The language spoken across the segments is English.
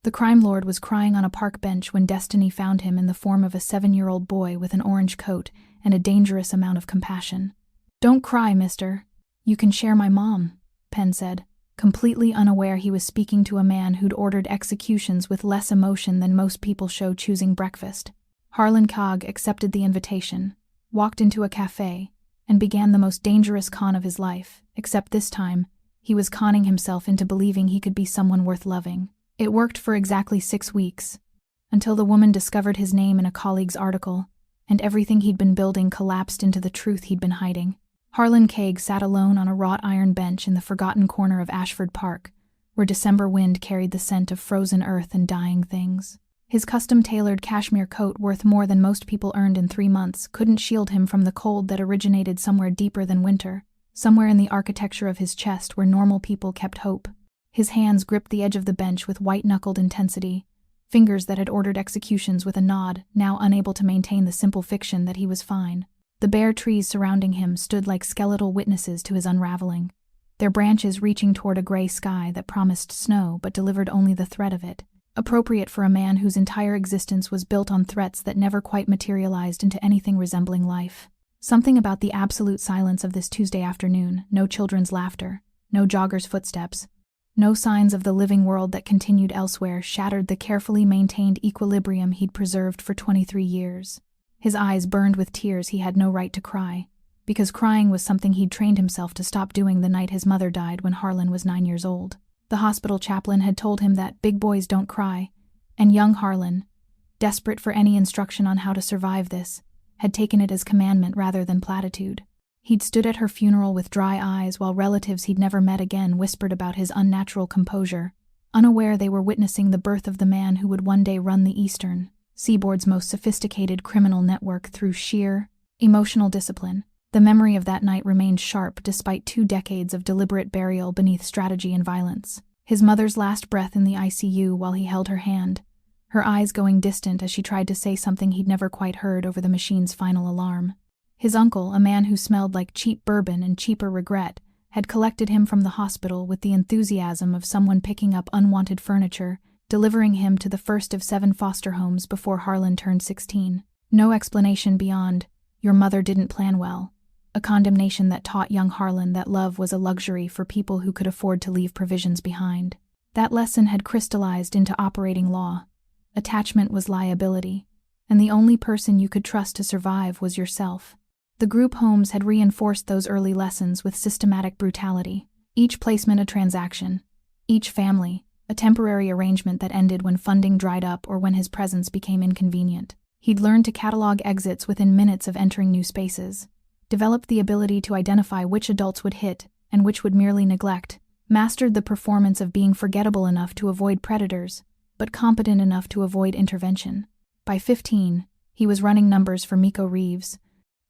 The crime lord was crying on a park bench when destiny found him in the form of a 7-year-old boy with an orange coat and a dangerous amount of compassion. "Don't cry, mister. You can share my mom," Penn said, completely unaware he was speaking to a man who'd ordered executions with less emotion than most people show choosing breakfast. Harlan Cogg accepted the invitation, walked into a cafe, and began the most dangerous con of his life, except this time, he was conning himself into believing he could be someone worth loving. It worked for exactly 6 weeks, until the woman discovered his name in a colleague's article, and everything he'd been building collapsed into the truth he'd been hiding. Harlan Cogg sat alone on a wrought iron bench in the forgotten corner of Ashford Park, where December wind carried the scent of frozen earth and dying things. His custom-tailored cashmere coat, worth more than most people earned in 3 months, couldn't shield him from the cold that originated somewhere deeper than winter, somewhere in the architecture of his chest where normal people kept hope. His hands gripped the edge of the bench with white-knuckled intensity, fingers that had ordered executions with a nod, now unable to maintain the simple fiction that he was fine. The bare trees surrounding him stood like skeletal witnesses to his unraveling, their branches reaching toward a gray sky that promised snow but delivered only the threat of it. Appropriate for a man whose entire existence was built on threats that never quite materialized into anything resembling life. Something about the absolute silence of this Tuesday afternoon, no children's laughter, no joggers' footsteps, no signs of the living world that continued elsewhere, shattered the carefully maintained equilibrium he'd preserved for 23 years. His eyes burned with tears. He had no right to cry, because crying was something he'd trained himself to stop doing the night his mother died when Harlan was 9 years old. The hospital chaplain had told him that big boys don't cry, and young Harlan, desperate for any instruction on how to survive this, had taken it as commandment rather than platitude. He'd stood at her funeral with dry eyes while relatives he'd never met again whispered about his unnatural composure, unaware they were witnessing the birth of the man who would one day run the Eastern Seaboard's most sophisticated criminal network through sheer, emotional discipline. The memory of that night remained sharp despite 2 decades of deliberate burial beneath strategy and violence. His mother's last breath in the ICU while he held her hand, her eyes going distant as she tried to say something he'd never quite heard over the machine's final alarm. His uncle, a man who smelled like cheap bourbon and cheaper regret, had collected him from the hospital with the enthusiasm of someone picking up unwanted furniture, delivering him to the first of 7 foster homes before Harlan turned 16. No explanation beyond, "Your mother didn't plan well," a condemnation that taught young Harlan that love was a luxury for people who could afford to leave provisions behind. That lesson had crystallized into operating law. Attachment was liability, and the only person you could trust to survive was yourself. The group homes had reinforced those early lessons with systematic brutality. Each placement a transaction, each family a temporary arrangement that ended when funding dried up or when his presence became inconvenient. He'd learned to catalog exits within minutes of entering new spaces, developed the ability to identify which adults would hit and which would merely neglect, mastered the performance of being forgettable enough to avoid predators, but competent enough to avoid intervention. By 15, he was running numbers for Miko Reeves,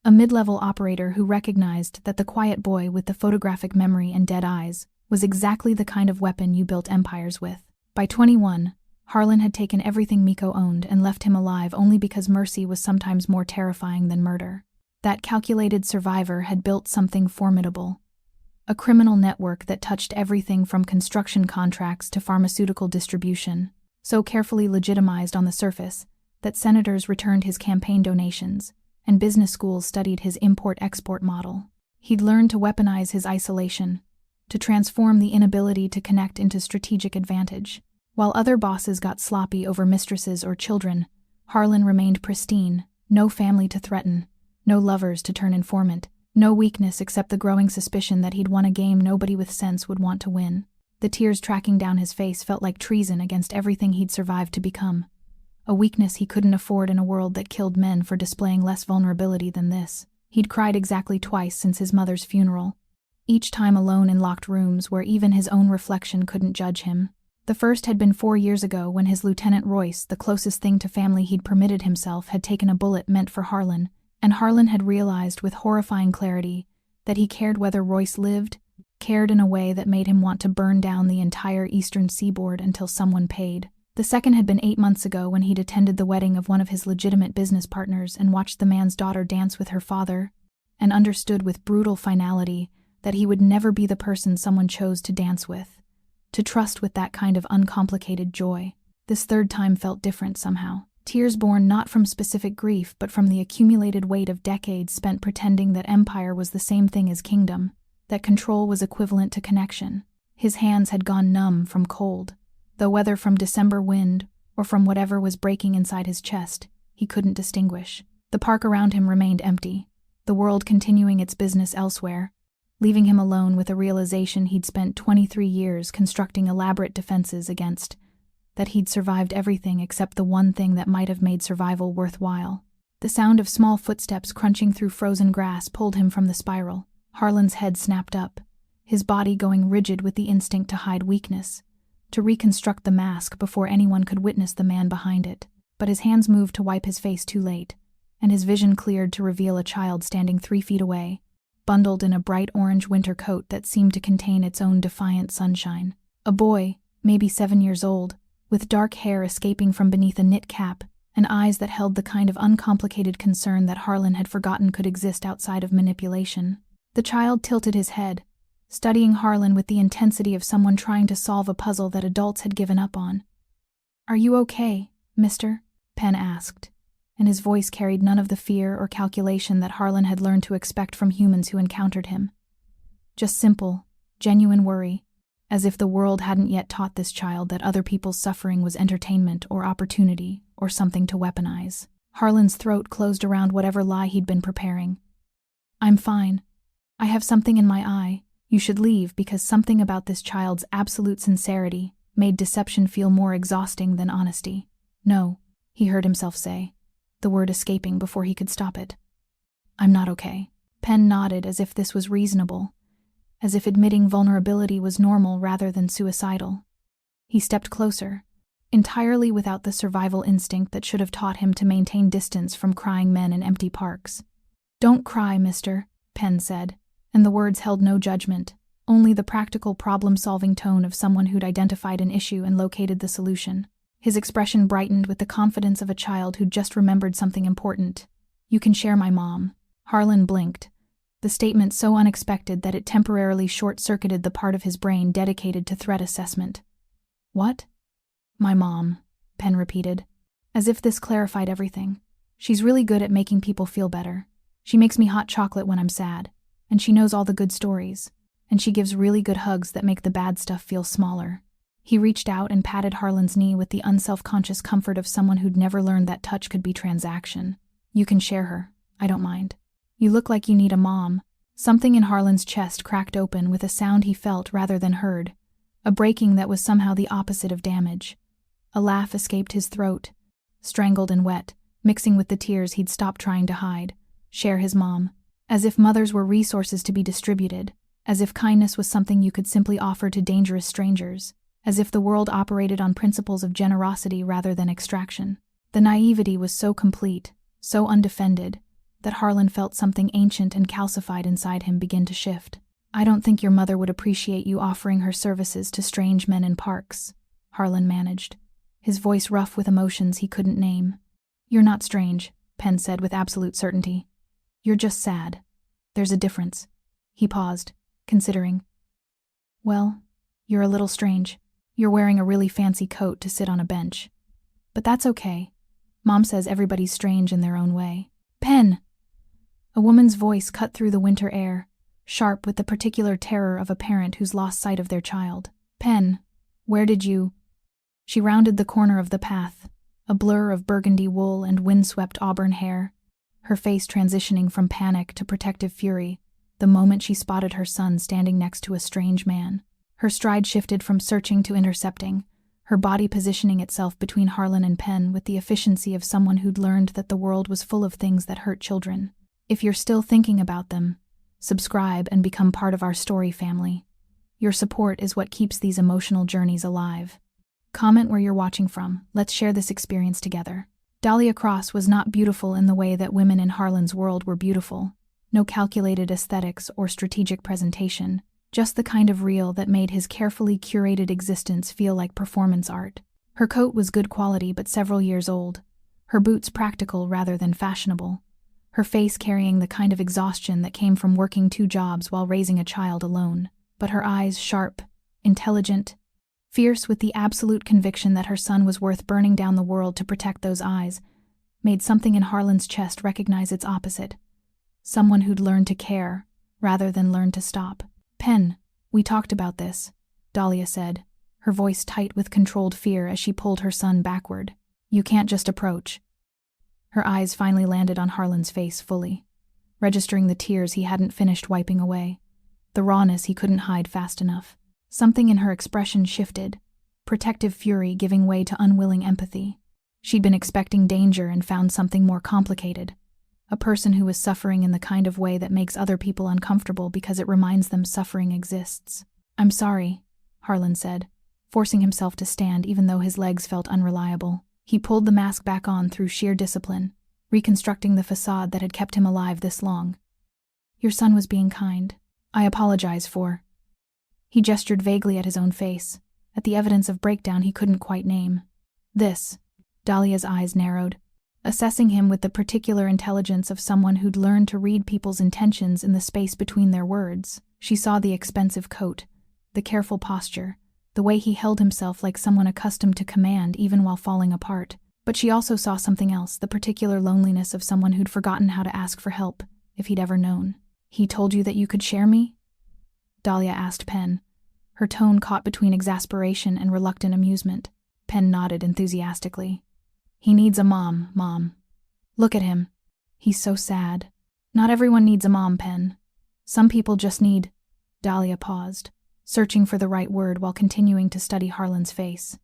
a mid-level operator who recognized that the quiet boy with the photographic memory and dead eyes was exactly the kind of weapon you built empires with. By 21, Harlan had taken everything Miko owned and left him alive only because mercy was sometimes more terrifying than murder. That calculated survivor had built something formidable. A criminal network that touched everything from construction contracts to pharmaceutical distribution, so carefully legitimized on the surface that senators returned his campaign donations and business schools studied his import-export model. He'd learned to weaponize his isolation, to transform the inability to connect into strategic advantage. While other bosses got sloppy over mistresses or children, Harlan remained pristine, no family to threaten, no lovers to turn informant, no weakness except the growing suspicion that he'd won a game nobody with sense would want to win. The tears tracking down his face felt like treason against everything he'd survived to become. A weakness he couldn't afford in a world that killed men for displaying less vulnerability than this. He'd cried exactly twice since his mother's funeral, each time alone in locked rooms where even his own reflection couldn't judge him. The first had been 4 years ago when his Lieutenant Royce, the closest thing to family he'd permitted himself, had taken a bullet meant for Harlan, and Harlan had realized with horrifying clarity that he cared whether Royce lived, cared in a way that made him want to burn down the entire eastern seaboard until someone paid. The second had been 8 months ago when he'd attended the wedding of one of his legitimate business partners and watched the man's daughter dance with her father, and understood with brutal finality that he would never be the person someone chose to dance with, to trust with that kind of uncomplicated joy. This third time felt different somehow. Tears born not from specific grief but from the accumulated weight of decades spent pretending that empire was the same thing as kingdom, that control was equivalent to connection. His hands had gone numb from cold, though whether from December wind or from whatever was breaking inside his chest, he couldn't distinguish. The park around him remained empty, the world continuing its business elsewhere, leaving him alone with a realization he'd spent 23 years constructing elaborate defenses against, that he'd survived everything except the one thing that might have made survival worthwhile. The sound of small footsteps crunching through frozen grass pulled him from the spiral. Harlan's head snapped up, his body going rigid with the instinct to hide weakness, to reconstruct the mask before anyone could witness the man behind it. But his hands moved to wipe his face too late, and his vision cleared to reveal a child standing 3 feet away, bundled in a bright orange winter coat that seemed to contain its own defiant sunshine. A boy, maybe 7 years old, with dark hair escaping from beneath a knit cap, and eyes that held the kind of uncomplicated concern that Harlan had forgotten could exist outside of manipulation. The child tilted his head, studying Harlan with the intensity of someone trying to solve a puzzle that adults had given up on. "Are you okay, mister?" Penn asked, and his voice carried none of the fear or calculation that Harlan had learned to expect from humans who encountered him. Just simple, genuine worry, as if the world hadn't yet taught this child that other people's suffering was entertainment or opportunity or something to weaponize. Harlan's throat closed around whatever lie he'd been preparing. "I'm fine. I have something in my eye. You should leave," because something about this child's absolute sincerity made deception feel more exhausting than honesty. "No," he heard himself say, the word escaping before he could stop it. "I'm not okay." Penn nodded as if this was reasonable, as if admitting vulnerability was normal rather than suicidal. He stepped closer, entirely without the survival instinct that should have taught him to maintain distance from crying men in empty parks. "Don't cry, mister," Penn said, and the words held no judgment, only the practical problem-solving tone of someone who'd identified an issue and located the solution. His expression brightened with the confidence of a child who'd just remembered something important. "You can share my mom." Harlan blinked, the statement so unexpected that it temporarily short-circuited the part of his brain dedicated to threat assessment. "What?" "My mom," Penn repeated, as if this clarified everything. "She's really good at making people feel better. She makes me hot chocolate when I'm sad, and she knows all the good stories, and she gives really good hugs that make the bad stuff feel smaller." He reached out and patted Harlan's knee with the unself-conscious comfort of someone who'd never learned that touch could be transaction. "You can share her. I don't mind. You look like you need a mom." Something in Harlan's chest cracked open with a sound he felt rather than heard, a breaking that was somehow the opposite of damage. A laugh escaped his throat, strangled and wet, mixing with the tears he'd stopped trying to hide. Share his mom. As if mothers were resources to be distributed, as if kindness was something you could simply offer to dangerous strangers, as if the world operated on principles of generosity rather than extraction. The naivety was so complete, so undefended, that Harlan felt something ancient and calcified inside him begin to shift. "I don't think your mother would appreciate you offering her services to strange men in parks," Harlan managed, his voice rough with emotions he couldn't name. "You're not strange," Penn said with absolute certainty. "You're just sad. There's a difference." He paused, considering. "Well, you're a little strange. You're wearing a really fancy coat to sit on a bench. But that's okay. Mom says everybody's strange in their own way." "Penn!" A woman's voice cut through the winter air, sharp with the particular terror of a parent who's lost sight of their child. "Penn, where did you—" She rounded the corner of the path, a blur of burgundy wool and windswept auburn hair, her face transitioning from panic to protective fury the moment she spotted her son standing next to a strange man. Her stride shifted from searching to intercepting, her body positioning itself between Harlan and Penn with the efficiency of someone who'd learned that the world was full of things that hurt children. If you're still thinking about them, subscribe and become part of our story family. Your support is what keeps these emotional journeys alive. Comment where you're watching from. Let's share this experience together. Dahlia Cross was not beautiful in the way that women in Harlan's world were beautiful. No calculated aesthetics or strategic presentation. Just the kind of real that made his carefully curated existence feel like performance art. Her coat was good quality but several years old, her boots practical rather than fashionable, her face carrying the kind of exhaustion that came from working 2 jobs while raising a child alone, but her eyes sharp, intelligent, fierce with the absolute conviction that her son was worth burning down the world to protect those eyes, made something in Harlan's chest recognize its opposite. Someone who'd learned to care, rather than learn to stop. "Pen, we talked about this," Dahlia said, her voice tight with controlled fear as she pulled her son backward. "You can't just approach." Her eyes finally landed on Harlan's face fully, registering the tears he hadn't finished wiping away, the rawness he couldn't hide fast enough. Something in her expression shifted, protective fury giving way to unwilling empathy. She'd been expecting danger and found something more complicated. A person who was suffering in the kind of way that makes other people uncomfortable because it reminds them suffering exists. "I'm sorry," Harlan said, forcing himself to stand even though his legs felt unreliable. He pulled the mask back on through sheer discipline, reconstructing the facade that had kept him alive this long. "Your son was being kind. I apologize for—" He gestured vaguely at his own face, at the evidence of breakdown he couldn't quite name. "This." Dahlia's eyes narrowed, assessing him with the particular intelligence of someone who'd learned to read people's intentions in the space between their words. She saw the expensive coat, the careful posture, the way he held himself like someone accustomed to command even while falling apart. But she also saw something else, the particular loneliness of someone who'd forgotten how to ask for help, if he'd ever known. "He told you that you could share me?" Dahlia asked Pen, her tone caught between exasperation and reluctant amusement. Pen nodded enthusiastically. "He needs a mom, Mom. Look at him. He's so sad." "Not everyone needs a mom, Pen. Some people just need—" Dahlia paused, searching for the right word while continuing to study Harlan's face.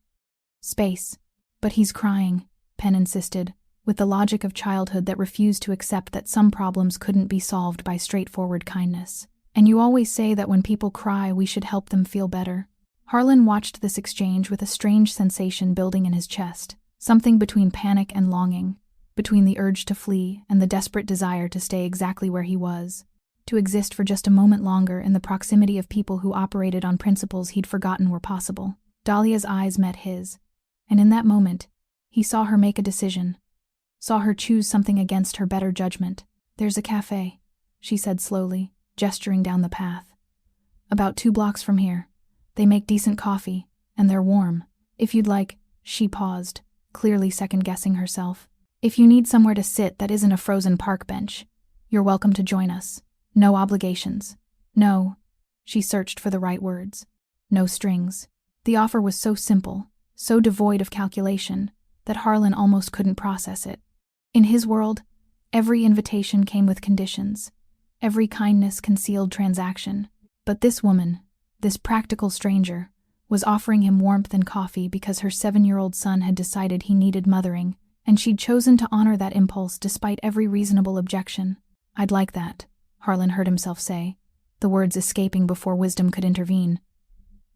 "Space. But he's crying," Pen insisted, with the logic of childhood that refused to accept that some problems couldn't be solved by straightforward kindness. "And you always say that when people cry, we should help them feel better." Harlan watched this exchange with a strange sensation building in his chest, something between panic and longing, between the urge to flee and the desperate desire to stay exactly where he was, to exist for just a moment longer in the proximity of people who operated on principles he'd forgotten were possible. Dahlia's eyes met his, and in that moment, he saw her make a decision, saw her choose something against her better judgment. "There's a cafe," she said slowly, gesturing down the path. "About 2 blocks from here. They make decent coffee, and they're warm. If you'd like—" She paused, clearly second-guessing herself. "If you need somewhere to sit that isn't a frozen park bench, you're welcome to join us. No obligations. No—" She searched for the right words. "No strings." The offer was so simple, so devoid of calculation, that Harlan almost couldn't process it. In his world, every invitation came with conditions. Every kindness concealed transaction. But this woman, this practical stranger, was offering him warmth and coffee because her 7-year-old son had decided he needed mothering, and she'd chosen to honor that impulse despite every reasonable objection. "I'd like that," Harlan heard himself say, the words escaping before wisdom could intervene.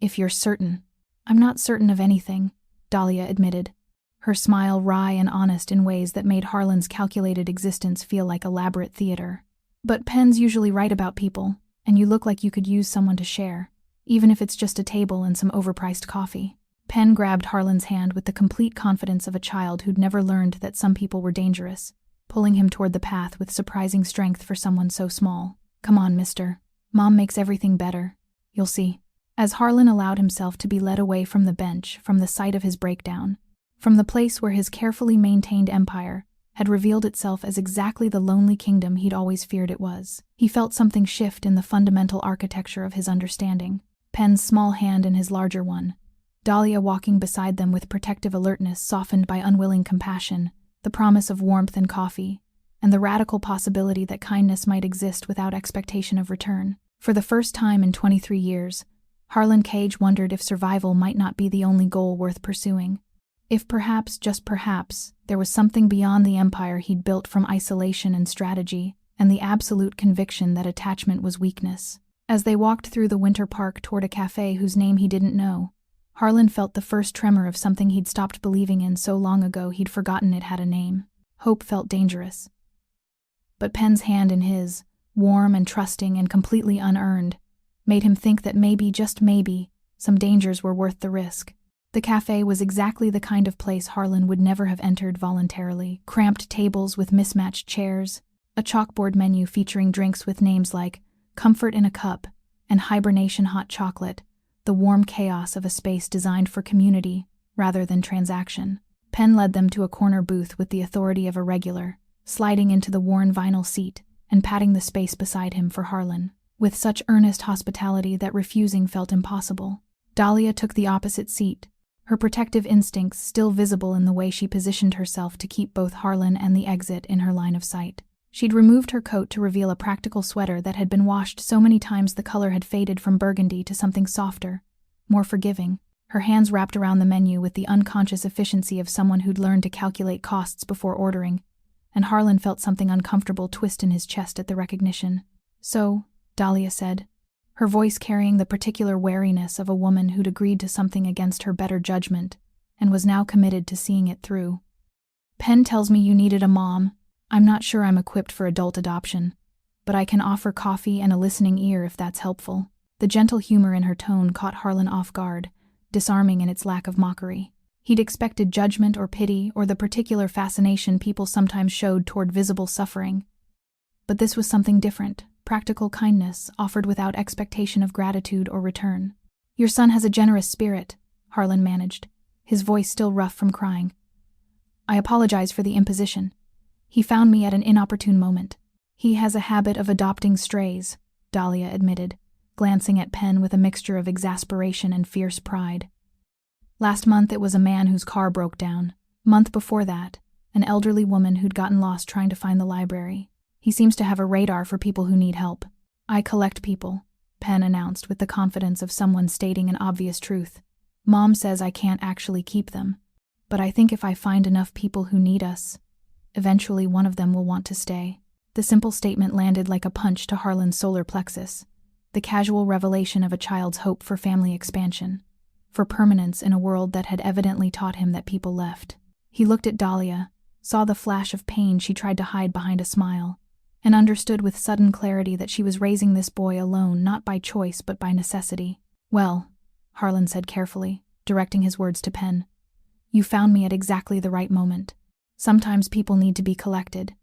"If you're certain." "I'm not certain of anything," Dahlia admitted, her smile wry and honest in ways that made Harlan's calculated existence feel like elaborate theater. "But Pen's usually right about people, and you look like you could use someone to share, even if it's just a table and some overpriced coffee." Pen grabbed Harlan's hand with the complete confidence of a child who'd never learned that some people were dangerous, pulling him toward the path with surprising strength for someone so small. "Come on, mister. Mom makes everything better. You'll see." As Harlan allowed himself to be led away from the bench, from the site of his breakdown, from the place where his carefully maintained empire had revealed itself as exactly the lonely kingdom he'd always feared it was, he felt something shift in the fundamental architecture of his understanding. Pen's small hand in his larger one, Dahlia walking beside them with protective alertness softened by unwilling compassion, the promise of warmth and coffee, and the radical possibility that kindness might exist without expectation of return. For the first time in 23 years, Harlan Cage wondered if survival might not be the only goal worth pursuing. If perhaps, just perhaps, there was something beyond the empire he'd built from isolation and strategy, and the absolute conviction that attachment was weakness. As they walked through the winter park toward a cafe whose name he didn't know, Harlan felt the first tremor of something he'd stopped believing in so long ago he'd forgotten it had a name. Hope felt dangerous. But Pen's hand in his, warm and trusting and completely unearned, made him think that maybe, just maybe, some dangers were worth the risk. The cafe was exactly the kind of place Harlan would never have entered voluntarily. Cramped tables with mismatched chairs, a chalkboard menu featuring drinks with names like Comfort in a Cup and Hibernation Hot Chocolate, the warm chaos of a space designed for community rather than transaction. Penn led them to a corner booth with the authority of a regular, sliding into the worn vinyl seat and patting the space beside him for Harlan, with such earnest hospitality that refusing felt impossible. Dahlia took the opposite seat, her protective instincts still visible in the way she positioned herself to keep both Harlan and the exit in her line of sight. She'd removed her coat to reveal a practical sweater that had been washed so many times the color had faded from burgundy to something softer, more forgiving, her hands wrapped around the menu with the unconscious efficiency of someone who'd learned to calculate costs before ordering, and Harlan felt something uncomfortable twist in his chest at the recognition. "So," Dahlia said, her voice carrying the particular wariness of a woman who'd agreed to something against her better judgment and was now committed to seeing it through. "Penn tells me you needed a mom. I'm not sure I'm equipped for adult adoption, but I can offer coffee and a listening ear if that's helpful." The gentle humor in her tone caught Harlan off guard, disarming in its lack of mockery. He'd expected judgment or pity or the particular fascination people sometimes showed toward visible suffering. But this was something different, practical kindness offered without expectation of gratitude or return. "Your son has a generous spirit," Harlan managed, his voice still rough from crying. "I apologize for the imposition. He found me at an inopportune moment." "He has a habit of adopting strays," Dahlia admitted, glancing at Penn with a mixture of exasperation and fierce pride. "Last month it was a man whose car broke down. Month before that, an elderly woman who'd gotten lost trying to find the library. He seems to have a radar for people who need help." "I collect people," Penn announced with the confidence of someone stating an obvious truth. "Mom says I can't actually keep them, but I think if I find enough people who need us, eventually one of them will want to stay." The simple statement landed like a punch to Harlan's solar plexus, the casual revelation of a child's hope for family expansion, for permanence in a world that had evidently taught him that people left. He looked at Dahlia, saw the flash of pain she tried to hide behind a smile, and understood with sudden clarity that she was raising this boy alone not by choice but by necessity. "Well," Harlan said carefully, directing his words to Penn, "you found me at exactly the right moment. Sometimes people need to be collected,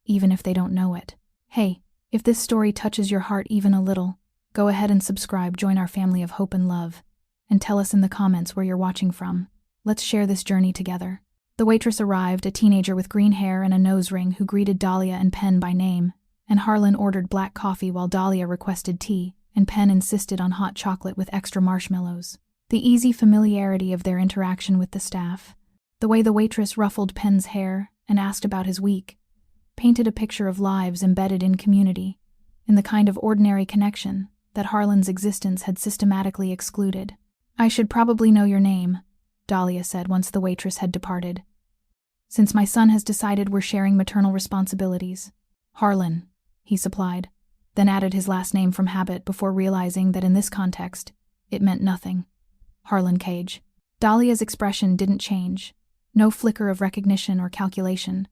even if they don't know it. Hey, if this story touches your heart even a little, go ahead and subscribe, join our family of hope and love, and tell us in the comments where you're watching from. Let's share this journey together." The waitress arrived, a teenager with green hair and a nose ring who greeted Dahlia and Penn by name, and Harlan ordered black coffee while Dahlia requested tea, and Penn insisted on hot chocolate with extra marshmallows. The easy familiarity of their interaction with the staff, the way the waitress ruffled Penn's hair and asked about his week, painted a picture of lives embedded in community, in the kind of ordinary connection that Harlan's existence had systematically excluded. "I should probably know your name," Dahlia said once the waitress had departed, "since my son has decided we're sharing maternal responsibilities." "Harlan," he supplied, then added his last name from habit before realizing that in this context, it meant nothing. "Harlan Cage." Dahlia's expression didn't change, no flicker of recognition or calculation,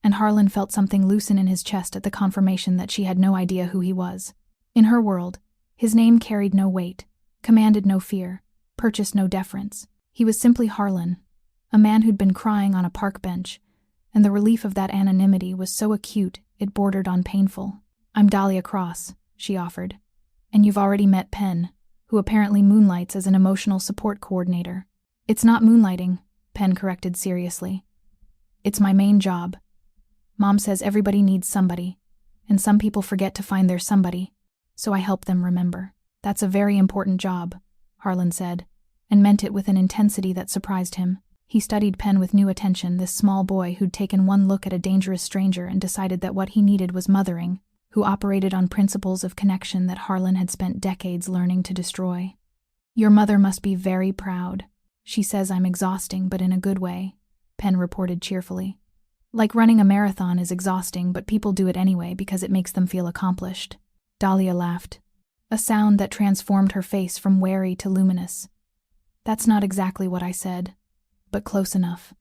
and Harlan felt something loosen in his chest at the confirmation that she had no idea who he was. In her world, his name carried no weight, commanded no fear, purchased no deference. He was simply Harlan, a man who'd been crying on a park bench, and the relief of that anonymity was so acute it bordered on painful. "I'm Dahlia Cross," she offered, "and you've already met Penn, who apparently moonlights as an emotional support coordinator." "It's not moonlighting," Penn corrected seriously. "It's my main job. Mom says everybody needs somebody, and some people forget to find their somebody, so I help them remember." "That's a very important job," Harlan said, and meant it with an intensity that surprised him. He studied Penn with new attention, this small boy who'd taken one look at a dangerous stranger and decided that what he needed was mothering, who operated on principles of connection that Harlan had spent decades learning to destroy. "Your mother must be very proud. She says I'm exhausting, but in a good way," Penn reported cheerfully. "Like running a marathon is exhausting, but people do it anyway because it makes them feel accomplished." Dahlia laughed, a sound that transformed her face from wary to luminous. "That's not exactly what I said, but close enough."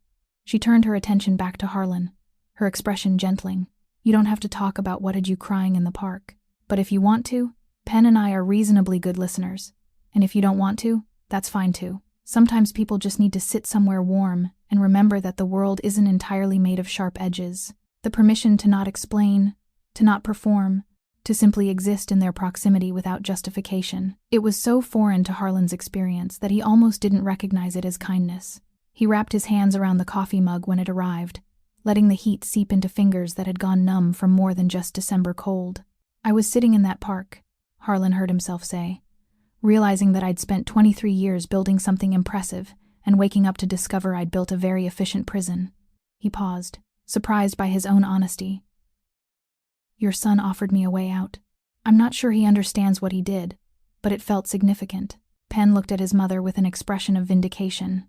She turned her attention back to Harlan, her expression gentling. "You don't have to talk about what had you crying in the park, but if you want to, Penn and I are reasonably good listeners, and if you don't want to, that's fine too. Sometimes people just need to sit somewhere warm and remember that the world isn't entirely made of sharp edges. The permission to not explain, to not perform, to simply exist in their proximity without justification. It was so foreign to Harlan's experience that he almost didn't recognize it as kindness. He wrapped his hands around the coffee mug when it arrived, letting the heat seep into fingers that had gone numb from more than just December cold. "I was sitting in that park," Harlan heard himself say, "realizing that I'd spent 23 years building something impressive and waking up to discover I'd built a very efficient prison." He paused, surprised by his own honesty. "Your son offered me a way out. I'm not sure he understands what he did, but it felt significant." Penn looked at his mother with an expression of vindication.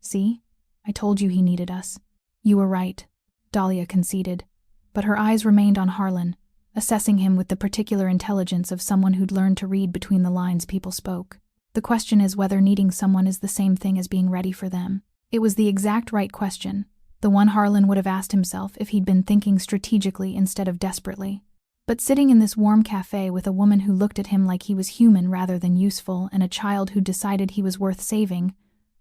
"See? I told you he needed us." "You were right," Dahlia conceded, but her eyes remained on Harlan, assessing him with the particular intelligence of someone who'd learned to read between the lines people spoke. The question is whether needing someone is the same thing as being ready for them. It was the exact right question, the one Harlan would have asked himself if he'd been thinking strategically instead of desperately. But sitting in this warm cafe with a woman who looked at him like he was human rather than useful and a child who decided he was worth saving,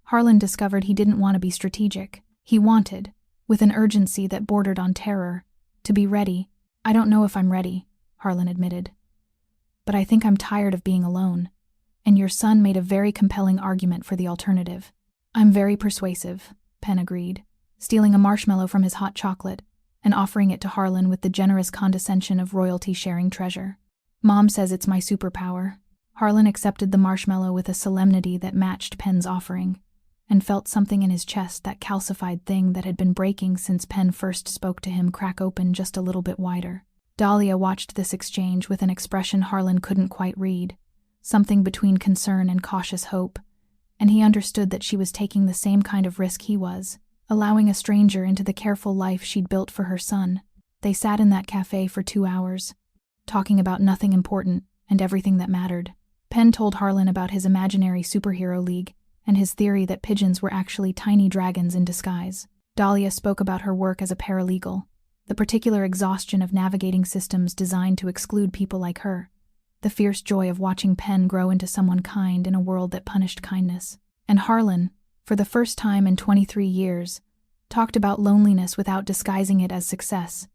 Harlan discovered he didn't want to be strategic. He wanted, with an urgency that bordered on terror, to be ready. "I don't know if I'm ready," Harlan admitted. "But I think I'm tired of being alone, and your son made a very compelling argument for the alternative." "I'm very persuasive," Penn agreed, stealing a marshmallow from his hot chocolate and offering it to Harlan with the generous condescension of royalty sharing treasure. "Mom says it's my superpower." Harlan accepted the marshmallow with a solemnity that matched Penn's offering, and felt something in his chest, that calcified thing that had been breaking since Penn first spoke to him, crack open just a little bit wider. Dahlia watched this exchange with an expression Harlan couldn't quite read, something between concern and cautious hope, and he understood that she was taking the same kind of risk he was, allowing a stranger into the careful life she'd built for her son. They sat in that cafe for 2 hours, talking about nothing important and everything that mattered. Penn told Harlan about his imaginary superhero league and his theory that pigeons were actually tiny dragons in disguise. Dahlia spoke about her work as a paralegal, the particular exhaustion of navigating systems designed to exclude people like her, the fierce joy of watching Penn grow into someone kind in a world that punished kindness. And Harlan, for the first time in 23 years, talked about loneliness without disguising it as success,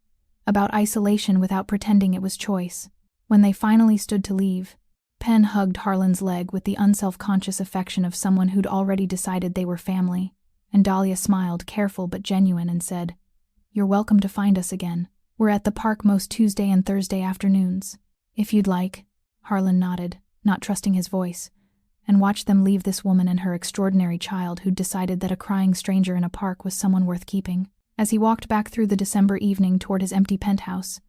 about isolation without pretending it was choice. When they finally stood to leave, Penn hugged Harlan's leg with the unself-conscious affection of someone who'd already decided they were family, and Dahlia smiled, careful but genuine, and said, "You're welcome to find us again. We're at the park most Tuesday and Thursday afternoons. If you'd like." Harlan nodded, not trusting his voice, and watched them leave this woman and her extraordinary child who'd decided that a crying stranger in a park was someone worth keeping. As he walked back through the December evening toward his empty penthouse,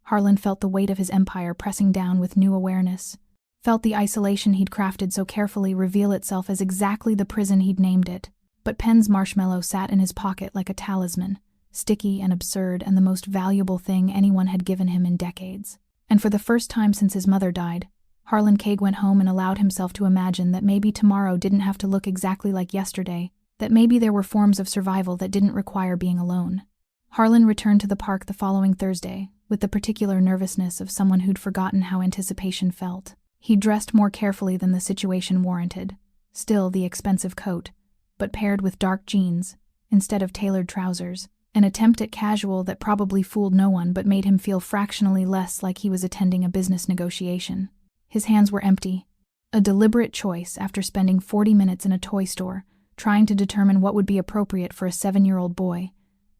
Harlan felt the weight of his empire pressing down with new awareness, felt the isolation he'd crafted so carefully reveal itself as exactly the prison he'd named it. But Penn's marshmallow sat in his pocket like a talisman, sticky and absurd, and the most valuable thing anyone had given him in decades. And for the first time since his mother died, Harlan Cage went home and allowed himself to imagine that maybe tomorrow didn't have to look exactly like yesterday, that maybe there were forms of survival that didn't require being alone. Harlan returned to the park the following Thursday, with the particular nervousness of someone who'd forgotten how anticipation felt. He dressed more carefully than the situation warranted, still the expensive coat, but paired with dark jeans, instead of tailored trousers, an attempt at casual that probably fooled no one but made him feel fractionally less like he was attending a business negotiation. His hands were empty, a deliberate choice after spending 40 minutes in a toy store, trying to determine what would be appropriate for a 7-year-old boy,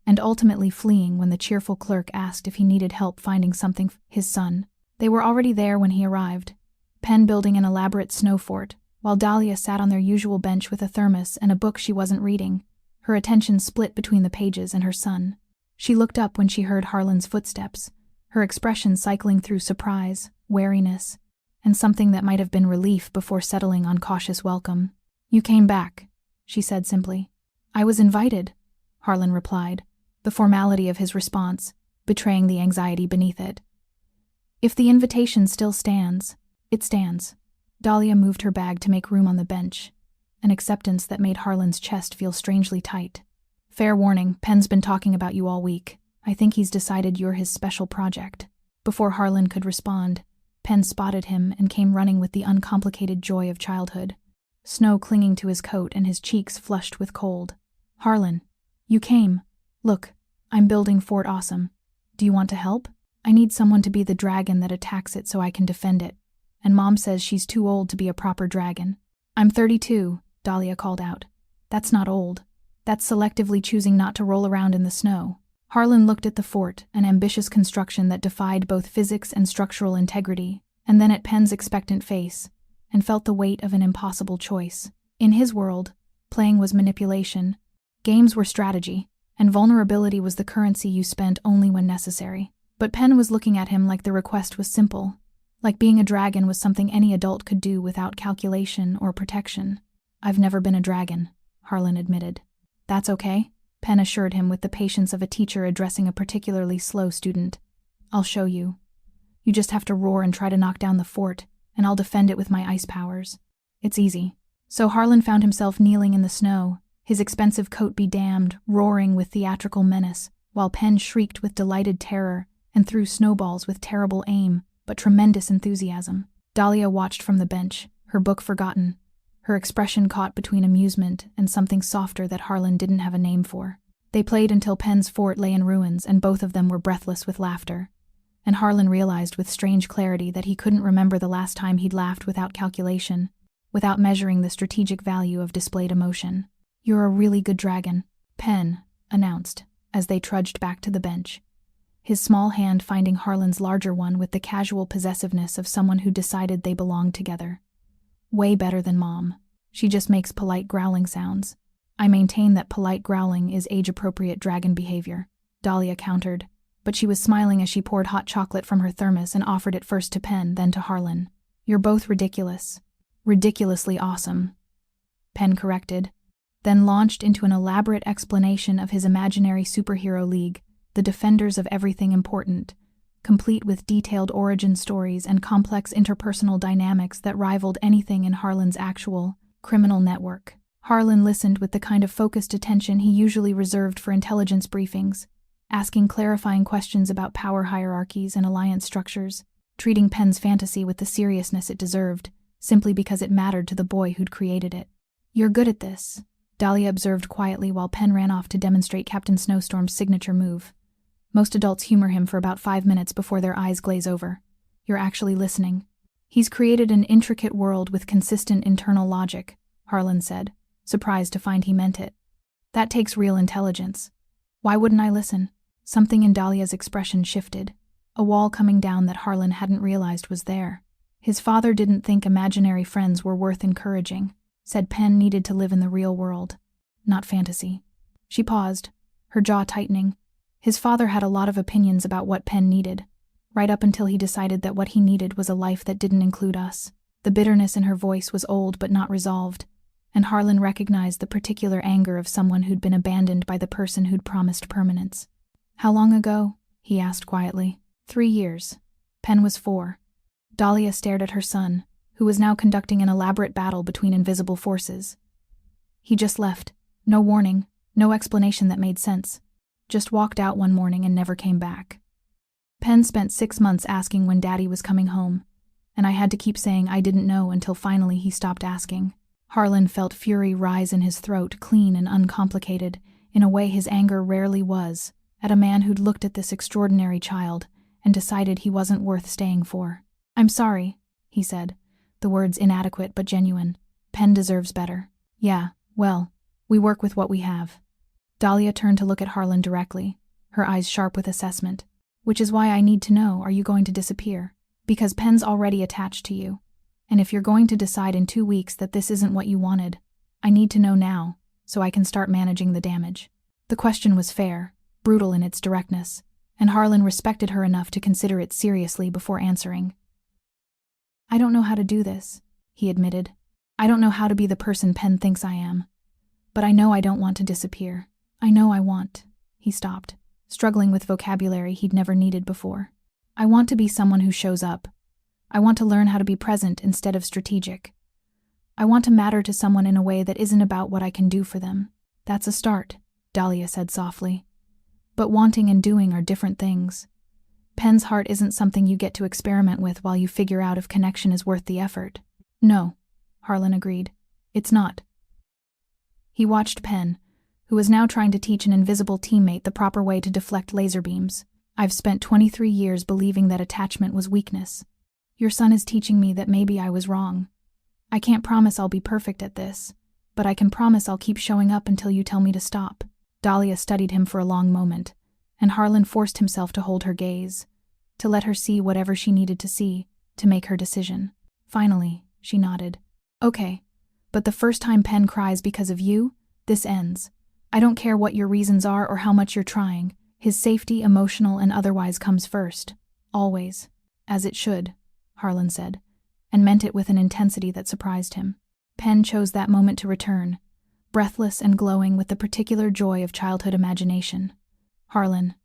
and ultimately fleeing when the cheerful clerk asked if he needed help finding something for his son. They were already there when he arrived, Penn building an elaborate snow fort, while Dahlia sat on their usual bench with a thermos and a book she wasn't reading, her attention split between the pages and her son. She looked up when she heard Harlan's footsteps, her expression cycling through surprise, wariness, and something that might have been relief before settling on cautious welcome. "You came back," she said simply. "I was invited," Harlan replied, the formality of his response betraying the anxiety beneath it. "If the invitation still stands, it stands." Dahlia moved her bag to make room on the bench, an acceptance that made Harlan's chest feel strangely tight. "Fair warning, Penn's been talking about you all week. I think he's decided you're his special project." Before Harlan could respond, Penn spotted him and came running with the uncomplicated joy of childhood, snow clinging to his coat and his cheeks flushed with cold. "Harlan, you came. Look, I'm building Fort Awesome. Do you want to help?" I need someone to be the dragon that attacks it so I can defend it. And Mom says she's too old to be a proper dragon. I'm 32, Dahlia called out. That's not old. That's selectively choosing not to roll around in the snow. Harlan looked at the fort, an ambitious construction that defied both physics and structural integrity, and then at Penn's expectant face, and felt the weight of an impossible choice. In his world, playing was manipulation, games were strategy, and vulnerability was the currency you spent only when necessary. But Penn was looking at him like the request was simple, like being a dragon was something any adult could do without calculation or protection. I've never been a dragon, Harlan admitted. That's okay, Penn assured him with the patience of a teacher addressing a particularly slow student. I'll show you. You just have to roar and try to knock down the fort, and I'll defend it with my ice powers. It's easy. So Harlan found himself kneeling in the snow, his expensive coat be damned, roaring with theatrical menace, while Penn shrieked with delighted terror and threw snowballs with terrible aim, but tremendous enthusiasm. Dahlia watched from the bench, her book forgotten, her expression caught between amusement and something softer that Harlan didn't have a name for. They played until Penn's fort lay in ruins, and both of them were breathless with laughter. And Harlan realized with strange clarity that he couldn't remember the last time he'd laughed without calculation, without measuring the strategic value of displayed emotion. You're a really good dragon, Penn announced, as they trudged back to the bench, his small hand finding Harlan's larger one with the casual possessiveness of someone who decided they belonged together. Way better than Mom. She just makes polite growling sounds. I maintain that polite growling is age-appropriate dragon behavior, Dahlia countered, but she was smiling as she poured hot chocolate from her thermos and offered it first to Penn, then to Harlan. You're both ridiculous. Ridiculously awesome, Penn corrected, then launched into an elaborate explanation of his imaginary superhero league, the defenders of everything important, complete with detailed origin stories and complex interpersonal dynamics that rivaled anything in Harlan's actual criminal network. Harlan listened with the kind of focused attention he usually reserved for intelligence briefings, asking clarifying questions about power hierarchies and alliance structures, treating Penn's fantasy with the seriousness it deserved, simply because it mattered to the boy who'd created it. You're good at this, Dahlia observed quietly while Penn ran off to demonstrate Captain Snowstorm's signature move. Most adults humor him for about 5 minutes before their eyes glaze over. You're actually listening. He's created an intricate world with consistent internal logic, Harlan said, surprised to find he meant it. That takes real intelligence. Why wouldn't I listen? Something in Dahlia's expression shifted, a wall coming down that Harlan hadn't realized was there. His father didn't think imaginary friends were worth encouraging, said Penn needed to live in the real world, not fantasy. She paused, her jaw tightening. His father had a lot of opinions about what Penn needed, right up until he decided that what he needed was a life that didn't include us. The bitterness in her voice was old but not resolved, and Harlan recognized the particular anger of someone who'd been abandoned by the person who'd promised permanence. How long ago? He asked quietly. 3 years. Penn was 4. Dahlia stared at her son, who was now conducting an elaborate battle between invisible forces. He just left. No warning, no explanation that made sense. Just walked out one morning and never came back. Penn spent 6 months asking when Daddy was coming home, and I had to keep saying I didn't know until finally he stopped asking. Harlan felt fury rise in his throat, clean and uncomplicated, in a way his anger rarely was, at a man who'd looked at this extraordinary child and decided he wasn't worth staying for. I'm sorry, he said, the words inadequate but genuine. Penn deserves better. Yeah, well, we work with what we have. Dahlia turned to look at Harlan directly, her eyes sharp with assessment. Which is why I need to know, are you going to disappear? Because Penn's already attached to you. And if you're going to decide in 2 weeks that this isn't what you wanted, I need to know now, so I can start managing the damage. The question was fair, brutal in its directness, and Harlan respected her enough to consider it seriously before answering. I don't know how to do this, he admitted. I don't know how to be the person Penn thinks I am. But I know I don't want to disappear. I know I want. He stopped, struggling with vocabulary he'd never needed before. I want to be someone who shows up. I want to learn how to be present instead of strategic. I want to matter to someone in a way that isn't about what I can do for them. That's a start, Dahlia said softly. But wanting and doing are different things. Penn's heart isn't something you get to experiment with while you figure out if connection is worth the effort. No, Harlan agreed. It's not. He watched Penn, who was now trying to teach an invisible teammate the proper way to deflect laser beams, I've spent 23 years believing that attachment was weakness. Your son is teaching me that maybe I was wrong. I can't promise I'll be perfect at this, but I can promise I'll keep showing up until you tell me to stop." Dahlia studied him for a long moment, and Harlan forced himself to hold her gaze, to let her see whatever she needed to see, to make her decision. Finally, she nodded. "Okay, but the first time Penn cries because of you, this ends. I don't care what your reasons are or how much you're trying. His safety, emotional and otherwise, comes first. Always." "As it should," Harlan said, and meant it with an intensity that surprised him. Penn chose that moment to return, breathless and glowing with the particular joy of childhood imagination. "Harlan,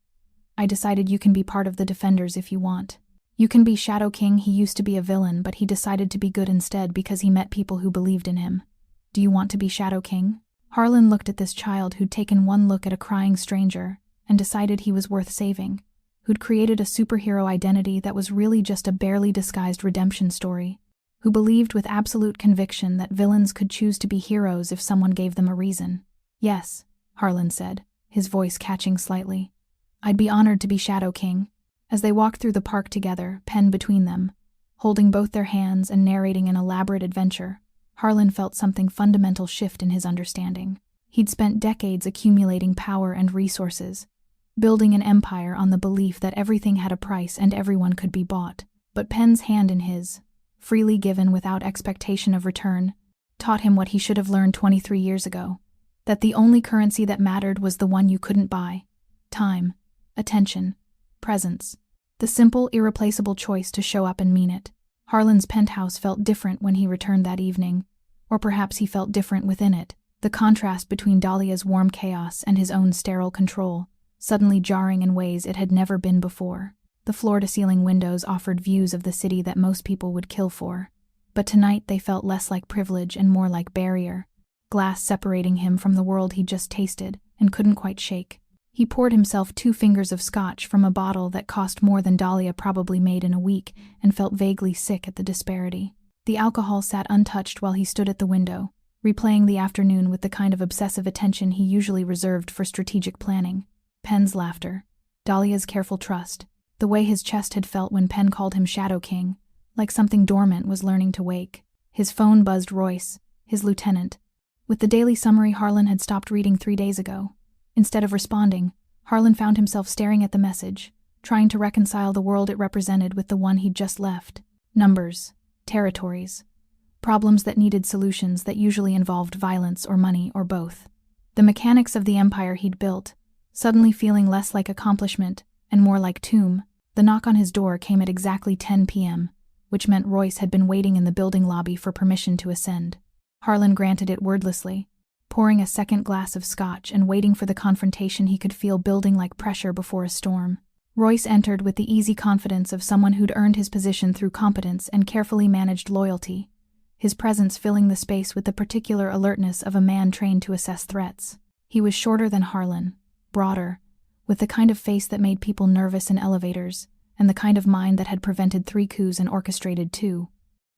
I decided you can be part of the Defenders if you want. You can be Shadow King. He used to be a villain, but he decided to be good instead because he met people who believed in him. Do you want to be Shadow King?" Harlan looked at this child who'd taken one look at a crying stranger and decided he was worth saving, who'd created a superhero identity that was really just a barely disguised redemption story, who believed with absolute conviction that villains could choose to be heroes if someone gave them a reason. "Yes," Harlan said, his voice catching slightly. "I'd be honored to be Shadow King." As they walked through the park together, Penn between them, holding both their hands and narrating an elaborate adventure, Harlan felt something fundamental shift in his understanding. He'd spent decades accumulating power and resources, building an empire on the belief that everything had a price and everyone could be bought. But Penn's hand in his, freely given without expectation of return, taught him what he should have learned 23 years ago, that the only currency that mattered was the one you couldn't buy: time, attention, presence. The simple, irreplaceable choice to show up and mean it. Harlan's penthouse felt different when he returned that evening, or perhaps he felt different within it, the contrast between Dahlia's warm chaos and his own sterile control, suddenly jarring in ways it had never been before. The floor-to-ceiling windows offered views of the city that most people would kill for, but tonight they felt less like privilege and more like barrier, glass separating him from the world he'd just tasted and couldn't quite shake. He poured himself 2 fingers of scotch from a bottle that cost more than Dahlia probably made in a week and felt vaguely sick at the disparity. The alcohol sat untouched while he stood at the window, replaying the afternoon with the kind of obsessive attention he usually reserved for strategic planning. Penn's laughter, Dahlia's careful trust, the way his chest had felt when Penn called him Shadow King, like something dormant was learning to wake. His phone buzzed. Royce, his lieutenant. With the daily summary Harlan had stopped reading 3 days ago. Instead of responding, Harlan found himself staring at the message, trying to reconcile the world it represented with the one he'd just left. Numbers, territories, problems that needed solutions that usually involved violence or money or both. The mechanics of the empire he'd built, suddenly feeling less like accomplishment and more like tomb. The knock on his door came at exactly 10 p.m., which meant Royce had been waiting in the building lobby for permission to ascend. Harlan granted it wordlessly, pouring a second glass of scotch and waiting for the confrontation he could feel building like pressure before a storm. Royce entered with the easy confidence of someone who'd earned his position through competence and carefully managed loyalty, his presence filling the space with the particular alertness of a man trained to assess threats. He was shorter than Harlan, broader, with the kind of face that made people nervous in elevators, and the kind of mind that had prevented 3 coups and orchestrated 2.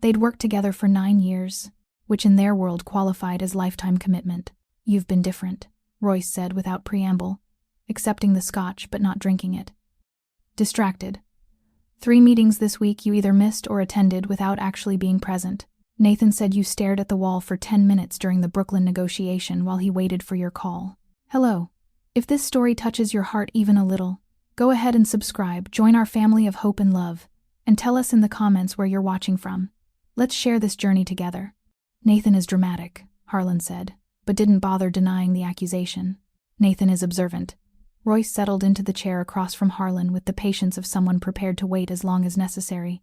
They'd worked together for 9 years, which in their world qualified as lifetime commitment. "You've been different," Royce said without preamble, accepting the scotch but not drinking it. "Distracted. 3 meetings this week you either missed or attended without actually being present. Nathan said you stared at the wall for 10 minutes during the Brooklyn negotiation while he waited for your call. Hello. If this story touches your heart even a little, go ahead and subscribe, join our family of hope and love, and tell us in the comments where you're watching from. Let's share this journey together." "Nathan is dramatic," Harlan said, but didn't bother denying the accusation. "Nathan is observant." Royce settled into the chair across from Harlan with the patience of someone prepared to wait as long as necessary.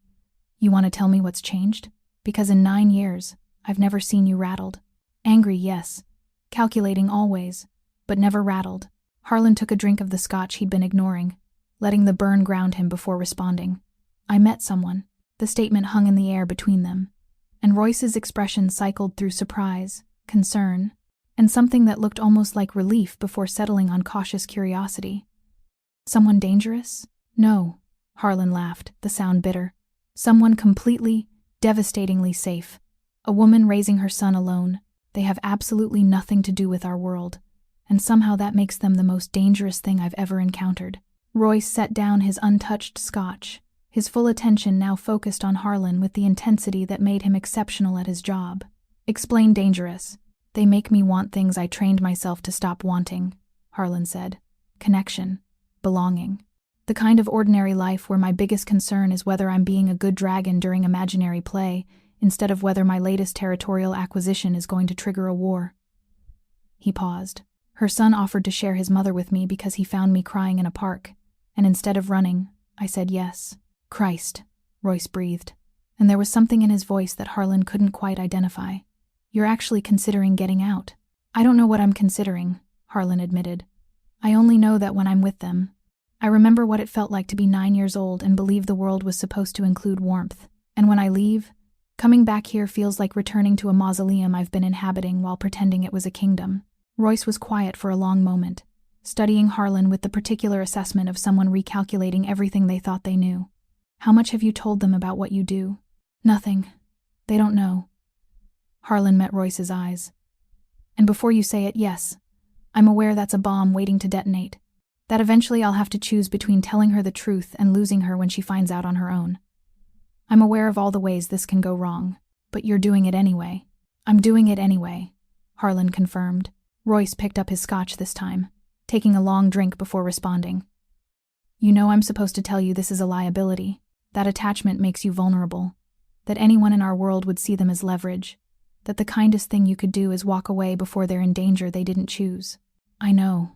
"You want to tell me what's changed? Because in 9 years, I've never seen you rattled. Angry, yes. Calculating always, but never rattled." Harlan took a drink of the scotch he'd been ignoring, letting the burn ground him before responding. "I met someone." The statement hung in the air between them, and Royce's expression cycled through surprise, concern, and something that looked almost like relief before settling on cautious curiosity. "Someone dangerous?" "No," Harlan laughed, the sound bitter. "Someone completely, devastatingly safe. A woman raising her son alone. They have absolutely nothing to do with our world, and somehow that makes them the most dangerous thing I've ever encountered." Royce set down his untouched scotch, his full attention now focused on Harlan with the intensity that made him exceptional at his job. Explain dangerous. They make me want things I trained myself to stop wanting, Harlan said. Connection. Belonging. The kind of ordinary life where my biggest concern is whether I'm being a good dragon during imaginary play, instead of whether my latest territorial acquisition is going to trigger a war. He paused. Her son offered to share his mother with me because he found me crying in a park, and instead of running, I said yes. Christ, Royce breathed, and there was something in his voice that Harlan couldn't quite identify. You're actually considering getting out. I don't know what I'm considering, Harlan admitted. I only know that when I'm with them, I remember what it felt like to be 9 years old and believe the world was supposed to include warmth. And when I leave, coming back here feels like returning to a mausoleum I've been inhabiting while pretending it was a kingdom. Royce was quiet for a long moment, studying Harlan with the particular assessment of someone recalculating everything they thought they knew. How much have you told them about what you do? Nothing. They don't know. Harlan met Royce's eyes. And before you say it, yes, I'm aware that's a bomb waiting to detonate. That eventually I'll have to choose between telling her the truth and losing her when she finds out on her own. I'm aware of all the ways this can go wrong, but you're doing it anyway. I'm doing it anyway, Harlan confirmed. Royce picked up his scotch this time, taking a long drink before responding. You know I'm supposed to tell you this is a liability, that attachment makes you vulnerable, that anyone in our world would see them as leverage, that the kindest thing you could do is walk away before they're in danger they didn't choose. I know,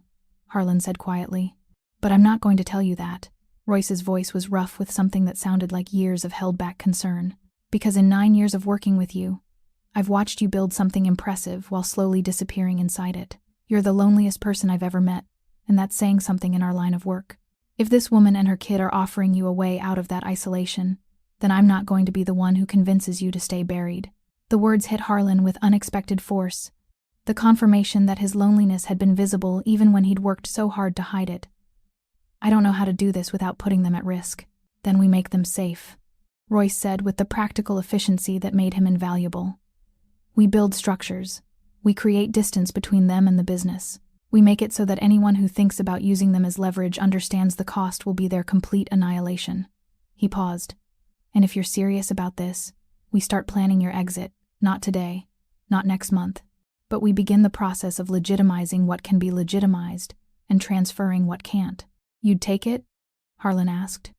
Harlan said quietly, but I'm not going to tell you that. Royce's voice was rough with something that sounded like years of held-back concern. Because in 9 years of working with you, I've watched you build something impressive while slowly disappearing inside it. You're the loneliest person I've ever met, and that's saying something in our line of work. If this woman and her kid are offering you a way out of that isolation, then I'm not going to be the one who convinces you to stay buried. The words hit Harlan with unexpected force, the confirmation that his loneliness had been visible even when he'd worked so hard to hide it. I don't know how to do this without putting them at risk. Then we make them safe, Royce said with the practical efficiency that made him invaluable. We build structures. We create distance between them and the business. We make it so that anyone who thinks about using them as leverage understands the cost will be their complete annihilation. He paused. And if you're serious about this, we start planning your exit, not today, not next month, but we begin the process of legitimizing what can be legitimized and transferring what can't. You'd take it? Harlan asked.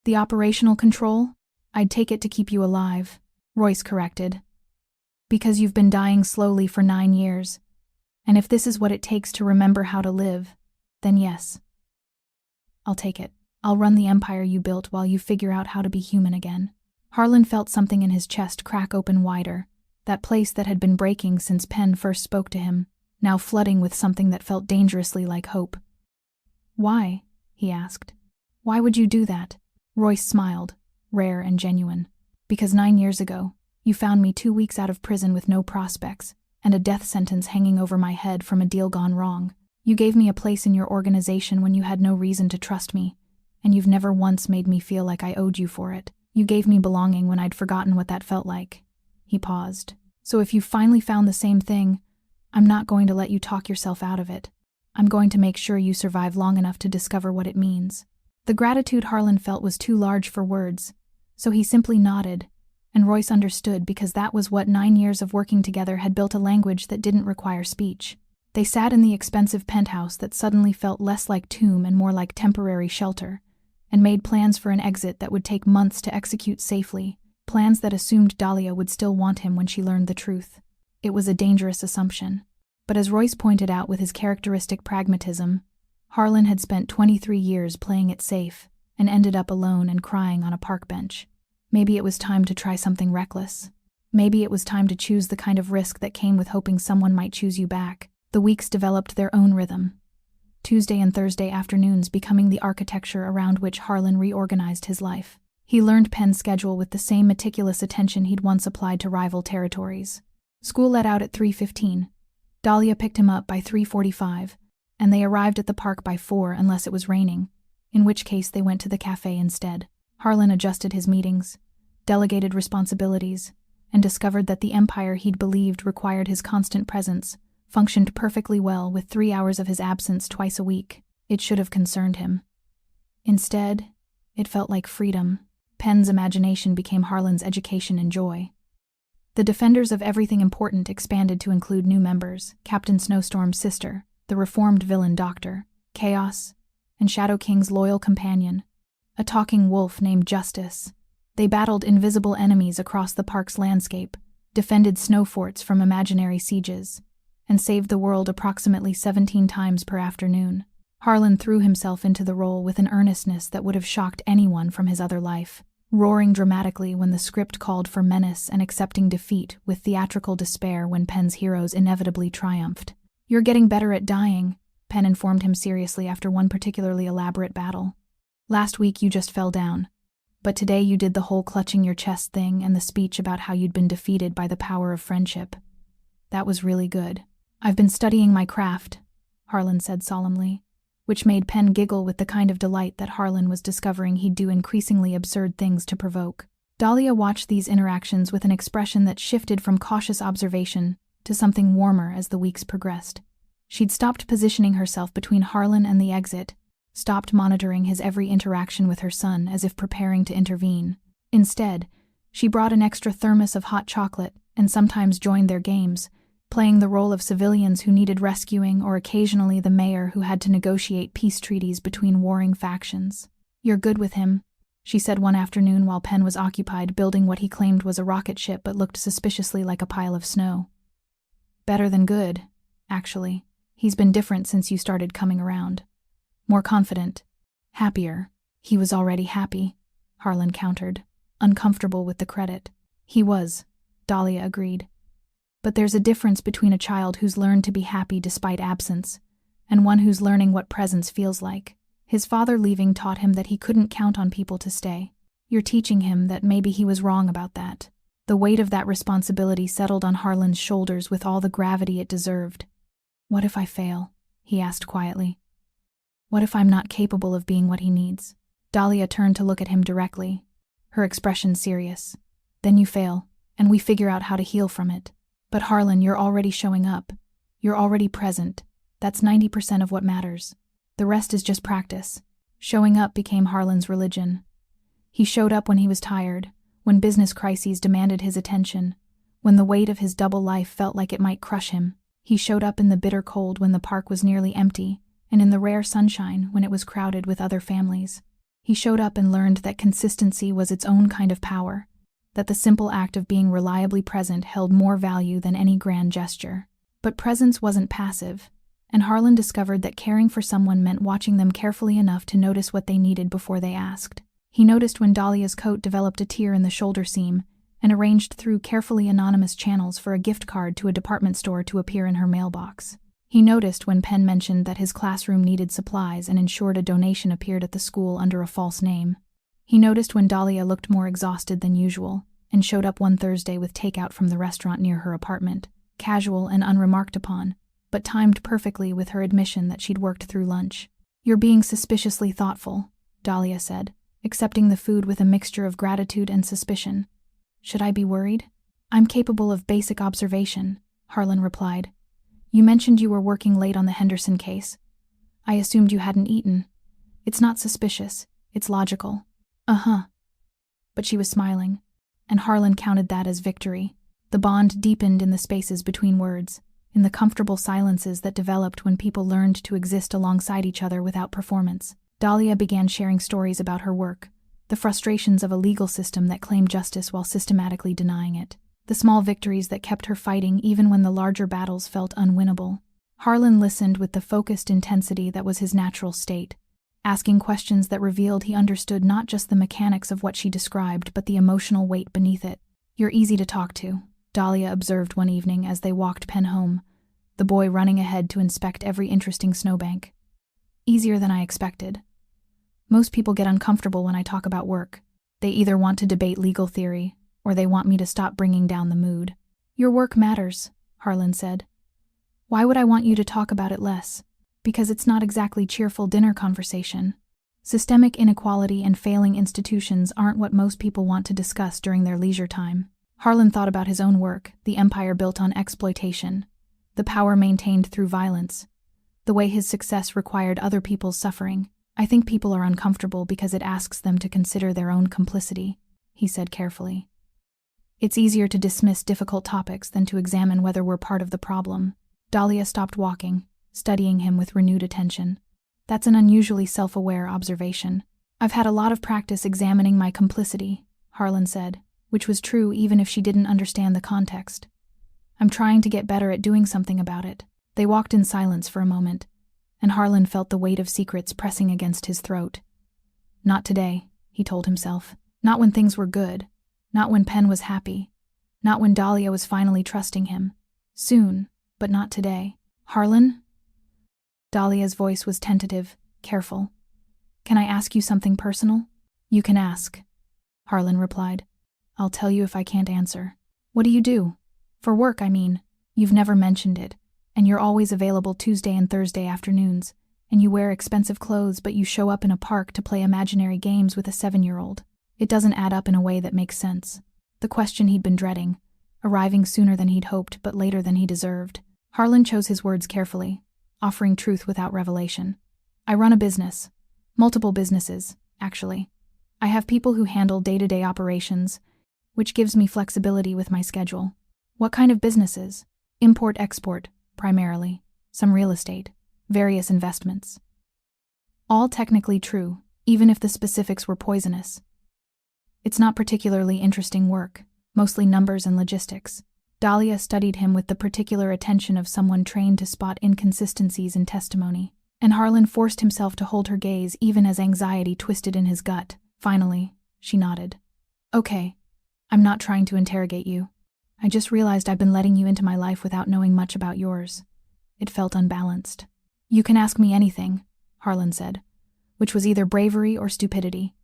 The operational control? I'd take it to keep you alive, Royce corrected. Because you've been dying slowly for 9 years, and if this is what it takes to remember how to live, then yes. I'll take it. I'll run the empire you built while you figure out how to be human again. Harlan felt something in his chest crack open wider, that place that had been breaking since Penn first spoke to him, now flooding with something that felt dangerously like hope. Why? He asked. Why would you do that? Royce smiled, rare and genuine. Because 9 years ago, you found me 2 weeks out of prison with no prospects, and a death sentence hanging over my head from a deal gone wrong. You gave me a place in your organization when you had no reason to trust me, and you've never once made me feel like I owed you for it. You gave me belonging when I'd forgotten what that felt like. He paused. So if you finally found the same thing, I'm not going to let you talk yourself out of it. I'm going to make sure you survive long enough to discover what it means. The gratitude Harlan felt was too large for words, so he simply nodded, and Royce understood because that was what 9 years of working together had built a language that didn't require speech. They sat in the expensive penthouse that suddenly felt less like tomb and more like temporary shelter, and made plans for an exit that would take months to execute safely, plans that assumed Dahlia would still want him when she learned the truth. It was a dangerous assumption. But as Royce pointed out with his characteristic pragmatism, Harlan had spent 23 years playing it safe and ended up alone and crying on a park bench. Maybe it was time to try something reckless. Maybe it was time to choose the kind of risk that came with hoping someone might choose you back. The weeks developed their own rhythm, Tuesday and Thursday afternoons becoming the architecture around which Harlan reorganized his life. He learned Penn's schedule with the same meticulous attention he'd once applied to rival territories. School let out at 3:15. Dahlia picked him up by 3:45, and they arrived at the park by 4 unless it was raining, in which case they went to the cafe instead. Harlan adjusted his meetings, delegated responsibilities, and discovered that the empire he'd believed required his constant presence functioned perfectly well with 3 hours of his absence twice a week. It should have concerned him. Instead, it felt like freedom. Penn's imagination became Harlan's education and joy. The defenders of everything important expanded to include new members: Captain Snowstorm's sister, the reformed villain Doctor, Chaos, and Shadow King's loyal companion, a talking wolf named Justice. They battled invisible enemies across the park's landscape, defended snow forts from imaginary sieges, and saved the world approximately 17 times per afternoon. Harlan threw himself into the role with an earnestness that would have shocked anyone from his other life, roaring dramatically when the script called for menace and accepting defeat with theatrical despair when Penn's heroes inevitably triumphed. "You're getting better at dying," Penn informed him seriously after one particularly elaborate battle. "Last week you just fell down, but today you did the whole clutching your chest thing and the speech about how you'd been defeated by the power of friendship. That was really good." "I've been studying my craft," Harlan said solemnly, which made Penn giggle with the kind of delight that Harlan was discovering he'd do increasingly absurd things to provoke. Dahlia watched these interactions with an expression that shifted from cautious observation to something warmer as the weeks progressed. She'd stopped positioning herself between Harlan and the exit, stopped monitoring his every interaction with her son as if preparing to intervene. Instead, she brought an extra thermos of hot chocolate and sometimes joined their games, playing the role of civilians who needed rescuing or occasionally the mayor who had to negotiate peace treaties between warring factions. "You're good with him," she said one afternoon while Penn was occupied building what he claimed was a rocket ship but looked suspiciously like a pile of snow. "Better than good, actually. He's been different since you started coming around. More confident. Happier." "He was already happy," Harlan countered, uncomfortable with the credit. "He was," Dahlia agreed. "But there's a difference between a child who's learned to be happy despite absence, and one who's learning what presence feels like. His father leaving taught him that he couldn't count on people to stay. You're teaching him that maybe he was wrong about that." The weight of that responsibility settled on Harlan's shoulders with all the gravity it deserved. "What if I fail?" he asked quietly. "What if I'm not capable of being what he needs?" Dahlia turned to look at him directly, her expression serious. "Then you fail, and we figure out how to heal from it. But Harlan, you're already showing up. You're already present. That's 90% of what matters. The rest is just practice." Showing up became Harlan's religion. He showed up when he was tired, when business crises demanded his attention, when the weight of his double life felt like it might crush him. He showed up in the bitter cold when the park was nearly empty, and in the rare sunshine when it was crowded with other families. He showed up and learned that consistency was its own kind of power, that the simple act of being reliably present held more value than any grand gesture. But presence wasn't passive, and Harlan discovered that caring for someone meant watching them carefully enough to notice what they needed before they asked. He noticed when Dahlia's coat developed a tear in the shoulder seam, and arranged through carefully anonymous channels for a gift card to a department store to appear in her mailbox. He noticed when Penn mentioned that his classroom needed supplies and ensured a donation appeared at the school under a false name. He noticed when Dahlia looked more exhausted than usual, and showed up one Thursday with takeout from the restaurant near her apartment, casual and unremarked upon, but timed perfectly with her admission that she'd worked through lunch. "You're being suspiciously thoughtful," Dahlia said, accepting the food with a mixture of gratitude and suspicion. "Should I be worried?" "I'm capable of basic observation," Harlan replied. "You mentioned you were working late on the Henderson case. I assumed you hadn't eaten. It's not suspicious, it's logical." "Uh-huh." But she was smiling, and Harlan counted that as victory. The bond deepened in the spaces between words, in the comfortable silences that developed when people learned to exist alongside each other without performance. Dahlia began sharing stories about her work, the frustrations of a legal system that claimed justice while systematically denying it, the small victories that kept her fighting even when the larger battles felt unwinnable. Harlan listened with the focused intensity that was his natural state, asking questions that revealed he understood not just the mechanics of what she described but the emotional weight beneath it. "You're easy to talk to," Dahlia observed one evening as they walked Penn home, the boy running ahead to inspect every interesting snowbank. "Easier than I expected. Most people get uncomfortable when I talk about work. They either want to debate legal theory, or they want me to stop bringing down the mood." "Your work matters," Harlan said. "Why would I want you to talk about it less?" "Because it's not exactly cheerful dinner conversation. Systemic inequality and failing institutions aren't what most people want to discuss during their leisure time." Harlan thought about his own work, the empire built on exploitation, the power maintained through violence, the way his success required other people's suffering. I think people are uncomfortable because it asks them to consider their own complicity, he said carefully. It's easier to dismiss difficult topics than to examine whether we're part of the problem. Dahlia stopped walking, studying him with renewed attention. That's an unusually self-aware observation. I've had a lot of practice examining my complicity, Harlan said, which was true even if she didn't understand the context. I'm trying to get better at doing something about it. They walked in silence for a moment, and Harlan felt the weight of secrets pressing against his throat. Not today, he told himself. Not when things were good. Not when Penn was happy. Not when Dahlia was finally trusting him. Soon, but not today. Harlan? Dahlia's voice was tentative, careful. Can I ask you something personal? You can ask, Harlan replied. I'll tell you if I can't answer. What do you do? For work, I mean. You've never mentioned it, and you're always available Tuesday and Thursday afternoons, and you wear expensive clothes but you show up in a park to play imaginary games with a 7-year-old. It doesn't add up in a way that makes sense. The question he'd been dreading, arriving sooner than he'd hoped but later than he deserved. Harlan chose his words carefully, offering truth without revelation. I run a business. Multiple businesses, actually. I have people who handle day-to-day operations, which gives me flexibility with my schedule. What kind of businesses? Import-export, primarily. Some real estate. Various investments. All technically true, even if the specifics were poisonous. It's not particularly interesting work, mostly numbers and logistics. Dahlia studied him with the particular attention of someone trained to spot inconsistencies in testimony, and Harlan forced himself to hold her gaze even as anxiety twisted in his gut. Finally, she nodded. Okay, I'm not trying to interrogate you. I just realized I've been letting you into my life without knowing much about yours. It felt unbalanced. You can ask me anything, Harlan said, which was either bravery or stupidity.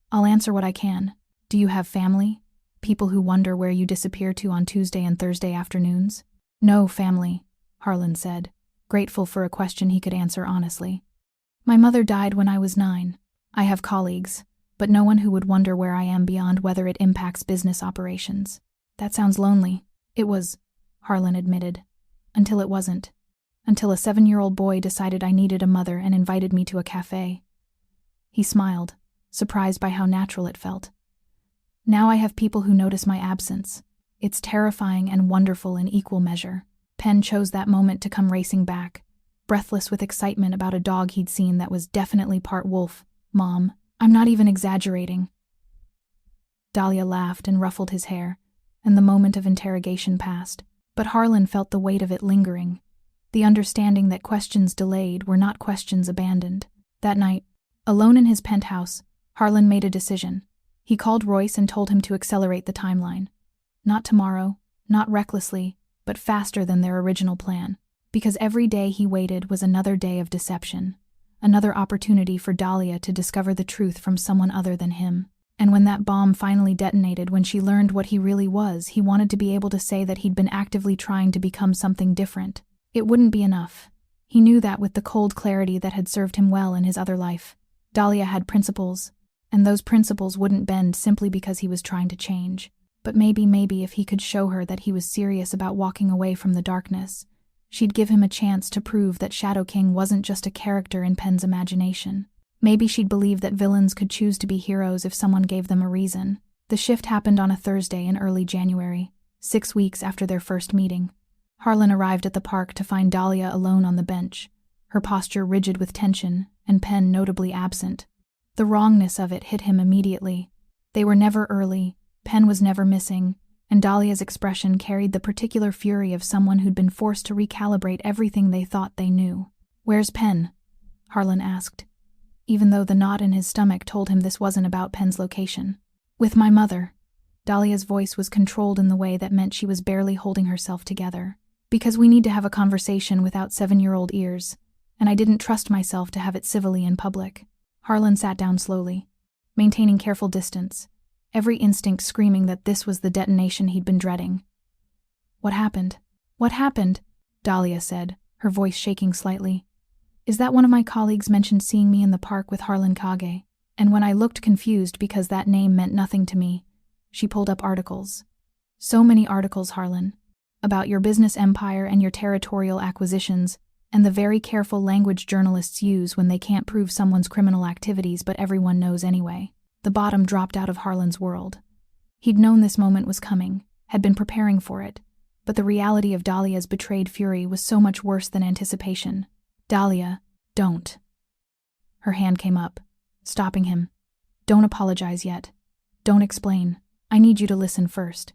I'll answer what I can. Do you have family? People who wonder where you disappear to on Tuesday and Thursday afternoons? No family, Harlan said, grateful for a question he could answer honestly. My mother died when I was 9. I have colleagues, but no one who would wonder where I am beyond whether it impacts business operations. That sounds lonely. It was, Harlan admitted. Until it wasn't. Until a 7-year-old boy decided I needed a mother and invited me to a cafe. He smiled, surprised by how natural it felt. Now I have people who notice my absence. It's terrifying and wonderful in equal measure. Penn chose that moment to come racing back, breathless with excitement about a dog he'd seen that was definitely part wolf. Mom, I'm not even exaggerating. Dahlia laughed and ruffled his hair, and the moment of interrogation passed. But Harlan felt the weight of it lingering, the understanding that questions delayed were not questions abandoned. That night, alone in his penthouse, Harlan made a decision. He called Royce and told him to accelerate the timeline. Not tomorrow, not recklessly, but faster than their original plan. Because every day he waited was another day of deception, another opportunity for Dahlia to discover the truth from someone other than him. And when that bomb finally detonated, when she learned what he really was, he wanted to be able to say that he'd been actively trying to become something different. It wouldn't be enough. He knew that with the cold clarity that had served him well in his other life. Dahlia had principles, and those principles wouldn't bend simply because he was trying to change. But maybe if he could show her that he was serious about walking away from the darkness, she'd give him a chance to prove that Shadow King wasn't just a character in Penn's imagination. Maybe she'd believe that villains could choose to be heroes if someone gave them a reason. The shift happened on a Thursday in early January, 6 weeks after their first meeting. Harlan arrived at the park to find Dahlia alone on the bench, her posture rigid with tension, and Penn notably absent. The wrongness of it hit him immediately. They were never early, Penn was never missing, and Dahlia's expression carried the particular fury of someone who'd been forced to recalibrate everything they thought they knew. "Where's Penn?" Harlan asked, even though the knot in his stomach told him this wasn't about Penn's location. "With my mother." Dahlia's voice was controlled in the way that meant she was barely holding herself together. "Because we need to have a conversation without 7-year-old ears, and I didn't trust myself to have it civilly in public." Harlan sat down slowly, maintaining careful distance, every instinct screaming that this was the detonation he'd been dreading. "What happened? What happened?" Dahlia said, her voice shaking slightly. "Is that one of my colleagues mentioned seeing me in the park with Harlan Kage?" And when I looked confused because that name meant nothing to me, she pulled up articles. "So many articles, Harlan. About your business empire and your territorial acquisitions, and the very careful language journalists use when they can't prove someone's criminal activities but everyone knows anyway. The bottom dropped out of Harlan's world. He'd known this moment was coming, had been preparing for it, but the reality of Dahlia's betrayed fury was so much worse than anticipation. "Dahlia, don't." Her hand came up, stopping him. "Don't apologize yet. Don't explain. I need you to listen first.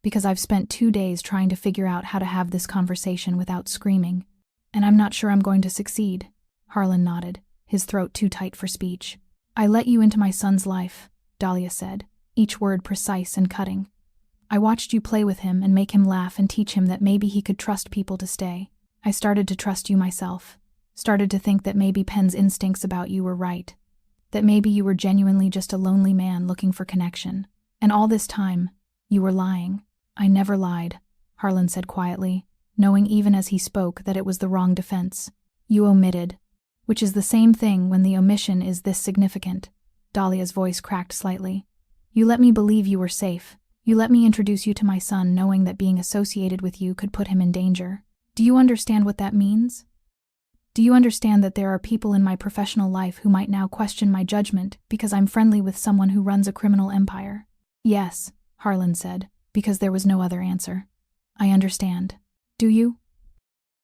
Because I've spent 2 days trying to figure out how to have this conversation without screaming, and I'm not sure I'm going to succeed." Harlan nodded, his throat too tight for speech. "I let you into my son's life," Dahlia said, each word precise and cutting. "I watched you play with him and make him laugh and teach him that maybe he could trust people to stay. I started to trust you myself, started to think that maybe Penn's instincts about you were right, that maybe you were genuinely just a lonely man looking for connection. And all this time, you were lying." "I never lied," Harlan said quietly, knowing even as he spoke that it was the wrong defense. "You omitted, which is the same thing when the omission is this significant." Dahlia's voice cracked slightly. "You let me believe you were safe. You let me introduce you to my son knowing that being associated with you could put him in danger. Do you understand what that means? Do you understand that there are people in my professional life who might now question my judgment because I'm friendly with someone who runs a criminal empire?" "Yes," Harlan said, because there was no other answer. "I understand. Do you?"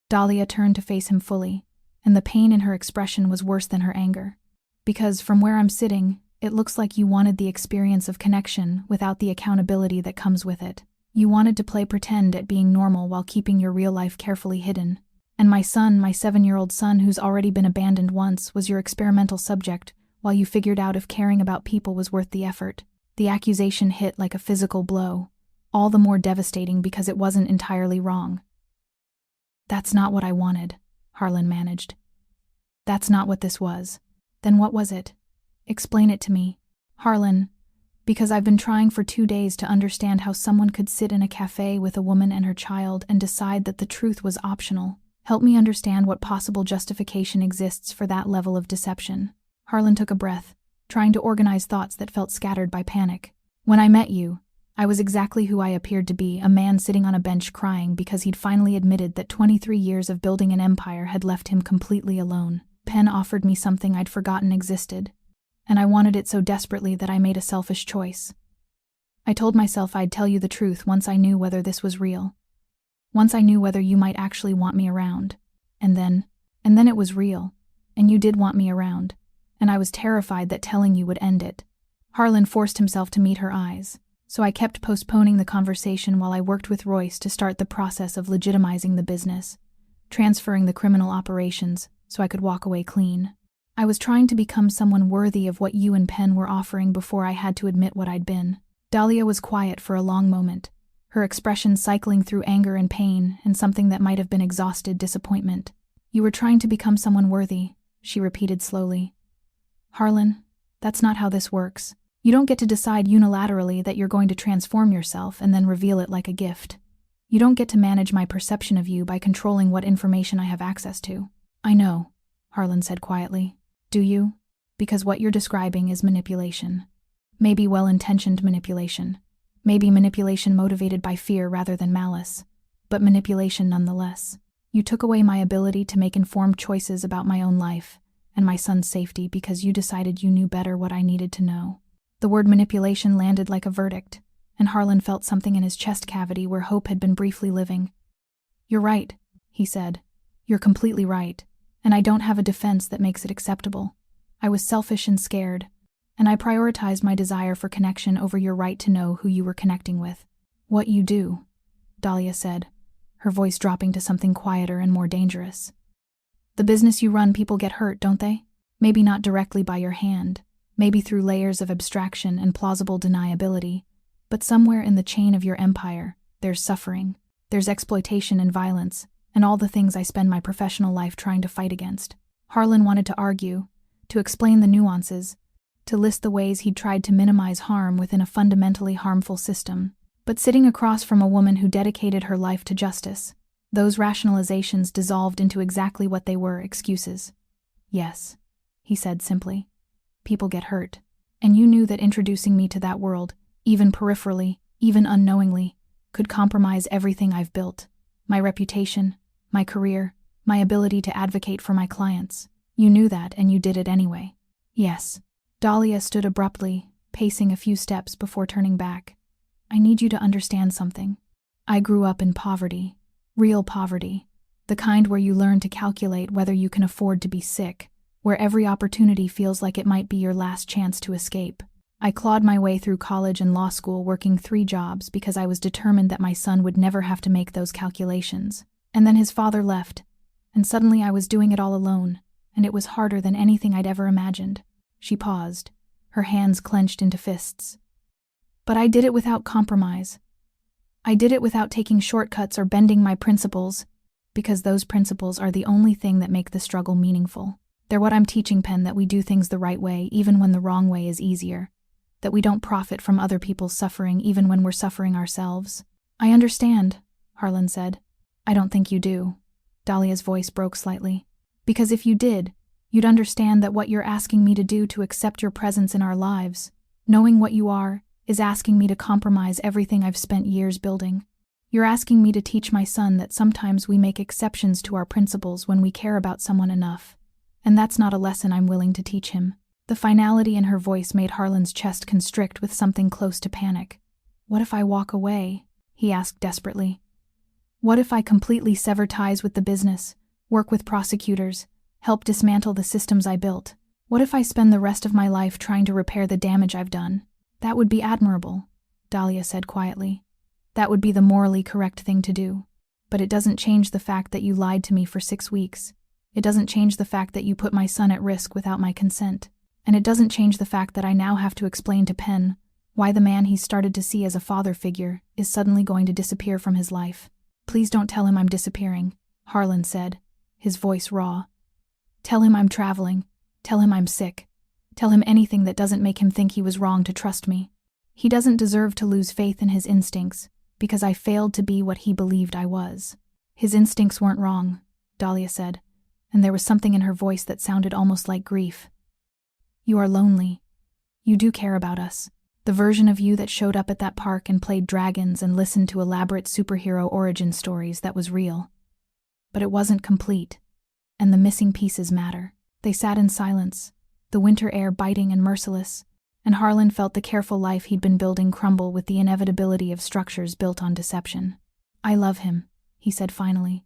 Dahlia turned to face him fully, and the pain in her expression was worse than her anger. "Because from where I'm sitting, it looks like you wanted the experience of connection without the accountability that comes with it. You wanted to play pretend at being normal while keeping your real life carefully hidden. And my son, my 7-year-old son who's already been abandoned once, was your experimental subject while you figured out if caring about people was worth the effort." The accusation hit like a physical blow, all the more devastating because it wasn't entirely wrong. "That's not what I wanted," Harlan managed. "That's not what this was. Then what was it? Explain it to me." "Harlan, because I've been trying for 2 days to understand how someone could sit in a cafe with a woman and her child and decide that the truth was optional. Help me understand what possible justification exists for that level of deception." Harlan took a breath, trying to organize thoughts that felt scattered by panic. "When I met you, I was exactly who I appeared to be, a man sitting on a bench crying because he'd finally admitted that 23 years of building an empire had left him completely alone. Penn offered me something I'd forgotten existed, and I wanted it so desperately that I made a selfish choice. I told myself I'd tell you the truth once I knew whether this was real. Once I knew whether you might actually want me around. And then it was real, and you did want me around, and I was terrified that telling you would end it." Harlan forced himself to meet her eyes, so I kept postponing the conversation while I worked with Royce to start the process of legitimizing the business, transferring the criminal operations so I could walk away clean. I was trying to become someone worthy of what you and Penn were offering before I had to admit what I'd been. Dahlia was quiet for a long moment, her expression cycling through anger and pain and something that might have been exhausted disappointment. "You were trying to become someone worthy," she repeated slowly. "Harlan, that's not how this works. You don't get to decide unilaterally that you're going to transform yourself and then reveal it like a gift. You don't get to manage my perception of you by controlling what information I have access to." "I know," Harlan said quietly. "Do you? Because what you're describing is manipulation. Maybe well-intentioned manipulation. Maybe manipulation motivated by fear rather than malice, but manipulation nonetheless. You took away my ability to make informed choices about my own life and my son's safety because you decided you knew better what I needed to know." The word manipulation landed like a verdict, and Harlan felt something in his chest cavity where hope had been briefly living. "You're right," he said. "You're completely right, and I don't have a defense that makes it acceptable. I was selfish and scared, and I prioritized my desire for connection over your right to know who you were connecting with." "What you do," Dahlia said, her voice dropping to something quieter and more dangerous. "The business you run, people get hurt, don't they? Maybe not directly by your hand, maybe through layers of abstraction and plausible deniability, but somewhere in the chain of your empire, there's suffering, there's exploitation and violence, and all the things I spend my professional life trying to fight against." Harlan wanted to argue, to explain the nuances, to list the ways he'd tried to minimize harm within a fundamentally harmful system. But sitting across from a woman who dedicated her life to justice, those rationalizations dissolved into exactly what they were: excuses. "Yes," he said simply. "People get hurt. And you knew that introducing me to that world, even peripherally, even unknowingly, could compromise everything I've built. My reputation, my career, My ability to advocate for my clients. You knew that, and you did it anyway. Yes. Dahlia stood abruptly, pacing a few steps before turning back. I need you to understand something. I grew up in poverty. Real poverty. The kind where you learn to calculate whether you can afford to be sick, where every opportunity feels like it might be your last chance to escape. I clawed my way through college and law school working 3 jobs because I was determined that my son would never have to make those calculations. And then his father left, and suddenly I was doing it all alone, and it was harder than anything I'd ever imagined. She paused, her hands clenched into fists. But I did it without compromise. I did it without taking shortcuts or bending my principles, because those principles are the only thing that make the struggle meaningful. They're what I'm teaching Penn, that we do things the right way even when the wrong way is easier, that we don't profit from other people's suffering even when we're suffering ourselves. I understand, Harlan said. I don't think you do. Dahlia's voice broke slightly. Because if you did, you'd understand that what you're asking me to do, to accept your presence in our lives, knowing what you are, is asking me to compromise everything I've spent years building. You're asking me to teach my son that sometimes we make exceptions to our principles when we care about someone enough. And that's not a lesson I'm willing to teach him. The finality in her voice made Harlan's chest constrict with something close to panic. What if I walk away? He asked desperately. What if I completely sever ties with the business, work with prosecutors, help dismantle the systems I built? What if I spend the rest of my life trying to repair the damage I've done? That would be admirable, Dahlia said quietly. That would be the morally correct thing to do. But it doesn't change the fact that you lied to me for 6 weeks. It doesn't change the fact that you put my son at risk without my consent. And it doesn't change the fact that I now have to explain to Penn why the man he started to see as a father figure is suddenly going to disappear from his life. Please don't tell him I'm disappearing, Harlan said, his voice raw. Tell him I'm traveling. Tell him I'm sick. Tell him anything that doesn't make him think he was wrong to trust me. He doesn't deserve to lose faith in his instincts, because I failed to be what he believed I was. His instincts weren't wrong, Dahlia said, and there was something in her voice that sounded almost like grief. You are lonely. You do care about us. The version of you that showed up at that park and played dragons and listened to elaborate superhero origin stories, that was real. But it wasn't complete, and the missing pieces matter. They sat in silence, the winter air biting and merciless, and Harlan felt the careful life he'd been building crumble with the inevitability of structures built on deception. I love him, he said finally,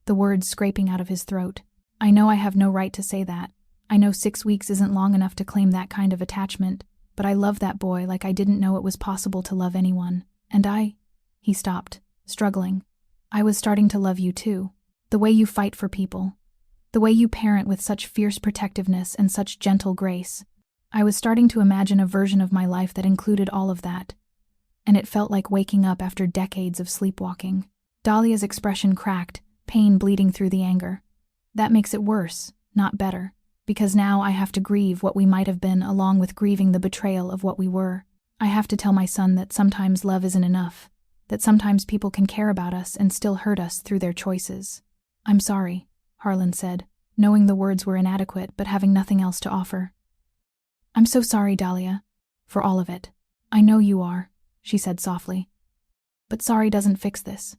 the words scraping out of his throat. I know I have no right to say that. I know 6 weeks isn't long enough to claim that kind of attachment, but I love that boy like I didn't know it was possible to love anyone. And he stopped, struggling. I was starting to love you too. The way you fight for people. The way you parent with such fierce protectiveness and such gentle grace. I was starting to imagine a version of my life that included all of that. And it felt like waking up after decades of sleepwalking. Dahlia's expression cracked, pain bleeding through the anger. That makes it worse, not better. Because now I have to grieve what we might have been along with grieving the betrayal of what we were. I have to tell my son that sometimes love isn't enough, that sometimes people can care about us and still hurt us through their choices. I'm sorry, Harlan said, knowing the words were inadequate but having nothing else to offer. I'm so sorry, Dahlia, for all of it. I know you are, she said softly. But sorry doesn't fix this.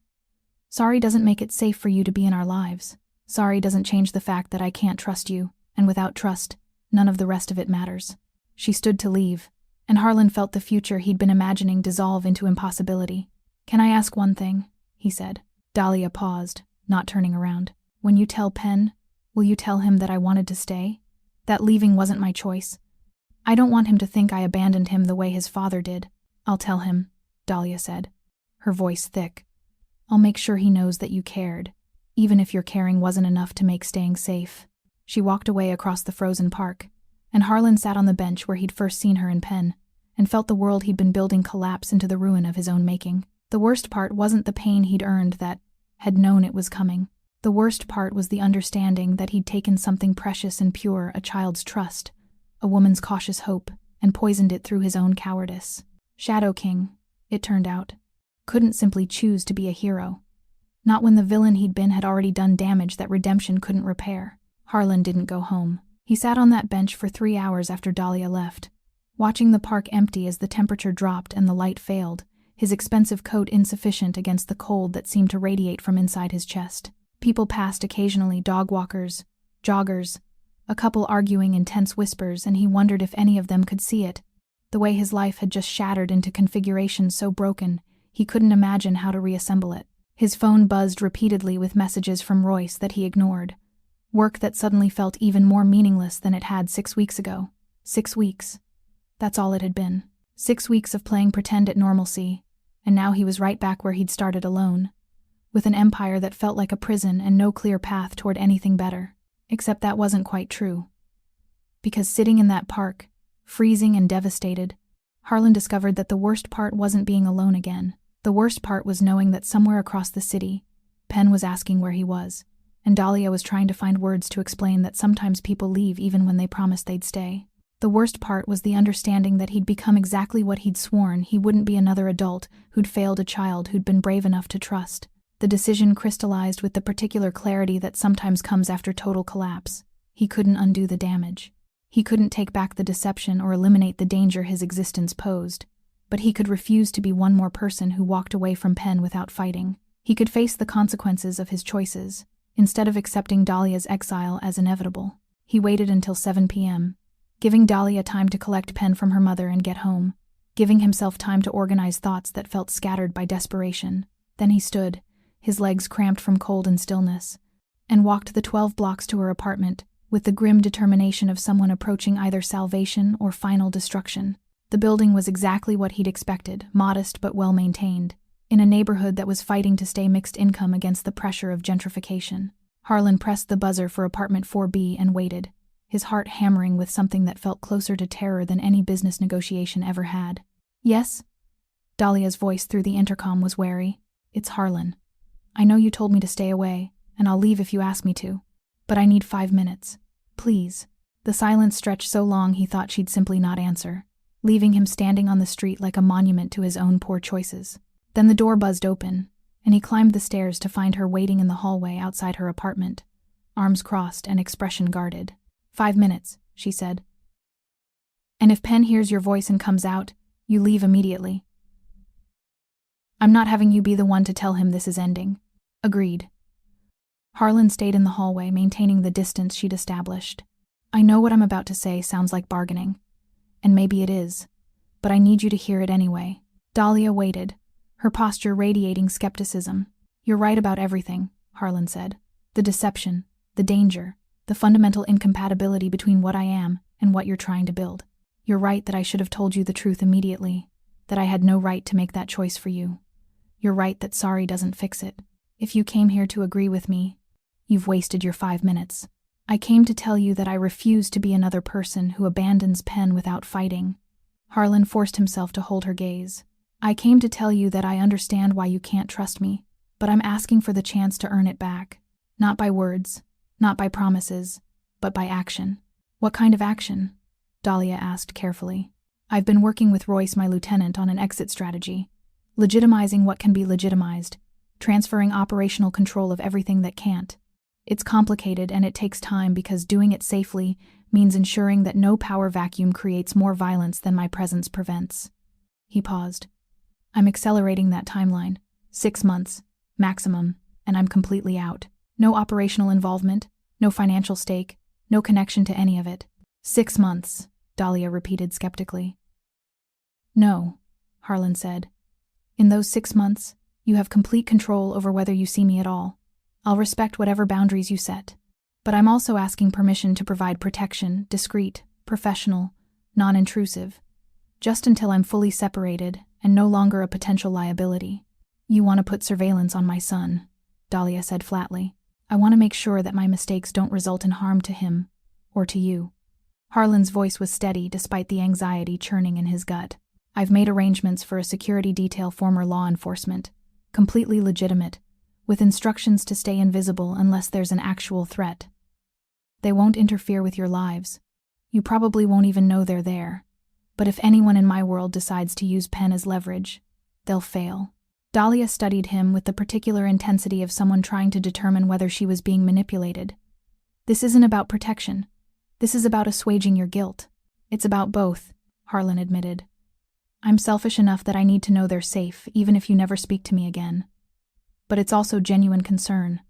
Sorry doesn't make it safe for you to be in our lives. Sorry doesn't change the fact that I can't trust you. And without trust, none of the rest of it matters. She stood to leave, and Harlan felt the future he'd been imagining dissolve into impossibility. Can I ask one thing? He said. Dahlia paused, not turning around. When you tell Penn, will you tell him that I wanted to stay? That leaving wasn't my choice. I don't want him to think I abandoned him the way his father did. I'll tell him, Dahlia said, her voice thick. I'll make sure he knows that you cared, even if your caring wasn't enough to make staying safe. She walked away across the frozen park, and Harlan sat on the bench where he'd first seen her in Penn, and felt the world he'd been building collapse into the ruin of his own making. The worst part wasn't the pain he'd earned that had known it was coming. The worst part was the understanding that he'd taken something precious and pure, a child's trust, a woman's cautious hope, and poisoned it through his own cowardice. Shadow King, it turned out, couldn't simply choose to be a hero. Not when the villain he'd been had already done damage that redemption couldn't repair. Harlan didn't go home. He sat on that bench for 3 hours after Dahlia left, watching the park empty as the temperature dropped and the light failed, his expensive coat insufficient against the cold that seemed to radiate from inside his chest. People passed occasionally, dog walkers, joggers, a couple arguing in tense whispers, and he wondered if any of them could see it. The way his life had just shattered into configurations so broken, he couldn't imagine how to reassemble it. His phone buzzed repeatedly with messages from Royce that he ignored. Work that suddenly felt even more meaningless than it had 6 weeks ago. 6 weeks. That's all it had been. 6 weeks of playing pretend at normalcy, and now he was right back where he'd started alone, with an empire that felt like a prison and no clear path toward anything better. Except that wasn't quite true. Because sitting in that park, freezing and devastated, Harlan discovered that the worst part wasn't being alone again. The worst part was knowing that somewhere across the city, Penn was asking where he was, and Dahlia was trying to find words to explain that sometimes people leave even when they promise they'd stay. The worst part was the understanding that he'd become exactly what he'd sworn. He wouldn't be another adult who'd failed a child who'd been brave enough to trust. The decision crystallized with the particular clarity that sometimes comes after total collapse. He couldn't undo the damage. He couldn't take back the deception or eliminate the danger his existence posed, but he could refuse to be one more person who walked away from Penn without fighting. He could face the consequences of his choices, instead of accepting Dahlia's exile as inevitable. He waited until 7 p.m., giving Dahlia time to collect Penn from her mother and get home, giving himself time to organize thoughts that felt scattered by desperation. Then he stood, his legs cramped from cold and stillness, and walked the 12 blocks to her apartment with the grim determination of someone approaching either salvation or final destruction. The building was exactly what he'd expected, modest but well-maintained, in a neighborhood that was fighting to stay mixed income against the pressure of gentrification. Harlan pressed the buzzer for apartment 4B and waited, his heart hammering with something that felt closer to terror than any business negotiation ever had. "Yes?" Dahlia's voice through the intercom was wary. "It's Harlan. I know you told me to stay away, and I'll leave if you ask me to. But I need 5 minutes. Please." The silence stretched so long he thought she'd simply not answer, leaving him standing on the street like a monument to his own poor choices. Then the door buzzed open, and he climbed the stairs to find her waiting in the hallway outside her apartment, arms crossed and expression guarded. 5 minutes, she said. "And if Penn hears your voice and comes out, you leave immediately. I'm not having you be the one to tell him this is ending." "Agreed." Harlan stayed in the hallway, maintaining the distance she'd established. "I know what I'm about to say sounds like bargaining, and maybe it is, but I need you to hear it anyway." Dahlia waited, her posture radiating skepticism. "You're right about everything," Harlan said. "The deception, the danger, the fundamental incompatibility between what I am and what you're trying to build. You're right that I should have told you the truth immediately, that I had no right to make that choice for you. You're right that sorry doesn't fix it. If you came here to agree with me, you've wasted your 5 minutes. I came to tell you that I refuse to be another person who abandons Penn without fighting." Harlan forced himself to hold her gaze. "I came to tell you that I understand why you can't trust me, but I'm asking for the chance to earn it back. Not by words, not by promises, but by action." "What kind of action?" Dahlia asked carefully. "I've been working with Royce, my lieutenant, on an exit strategy, legitimizing what can be legitimized, transferring operational control of everything that can't. It's complicated and it takes time because doing it safely means ensuring that no power vacuum creates more violence than my presence prevents." He paused. "I'm accelerating that timeline. 6 months, maximum, and I'm completely out. No operational involvement, no financial stake, no connection to any of it." 6 months, Dahlia repeated skeptically. "No," Harlan said. "In those 6 months, you have complete control over whether you see me at all. I'll respect whatever boundaries you set. But I'm also asking permission to provide protection, discreet, professional, non-intrusive, just until I'm fully separated and no longer a potential liability." "You want to put surveillance on my son," Dahlia said flatly. "I want to make sure that my mistakes don't result in harm to him, or to you." Harlan's voice was steady despite the anxiety churning in his gut. "I've made arrangements for a security detail, former law enforcement, completely legitimate, with instructions to stay invisible unless there's an actual threat. They won't interfere with your lives. You probably won't even know they're there. But if anyone in my world decides to use Penn as leverage, they'll fail." Dahlia studied him with the particular intensity of someone trying to determine whether she was being manipulated. "This isn't about protection. This is about assuaging your guilt." "It's about both," Harlan admitted. "I'm selfish enough that I need to know they're safe, even if you never speak to me again. But it's also genuine concern.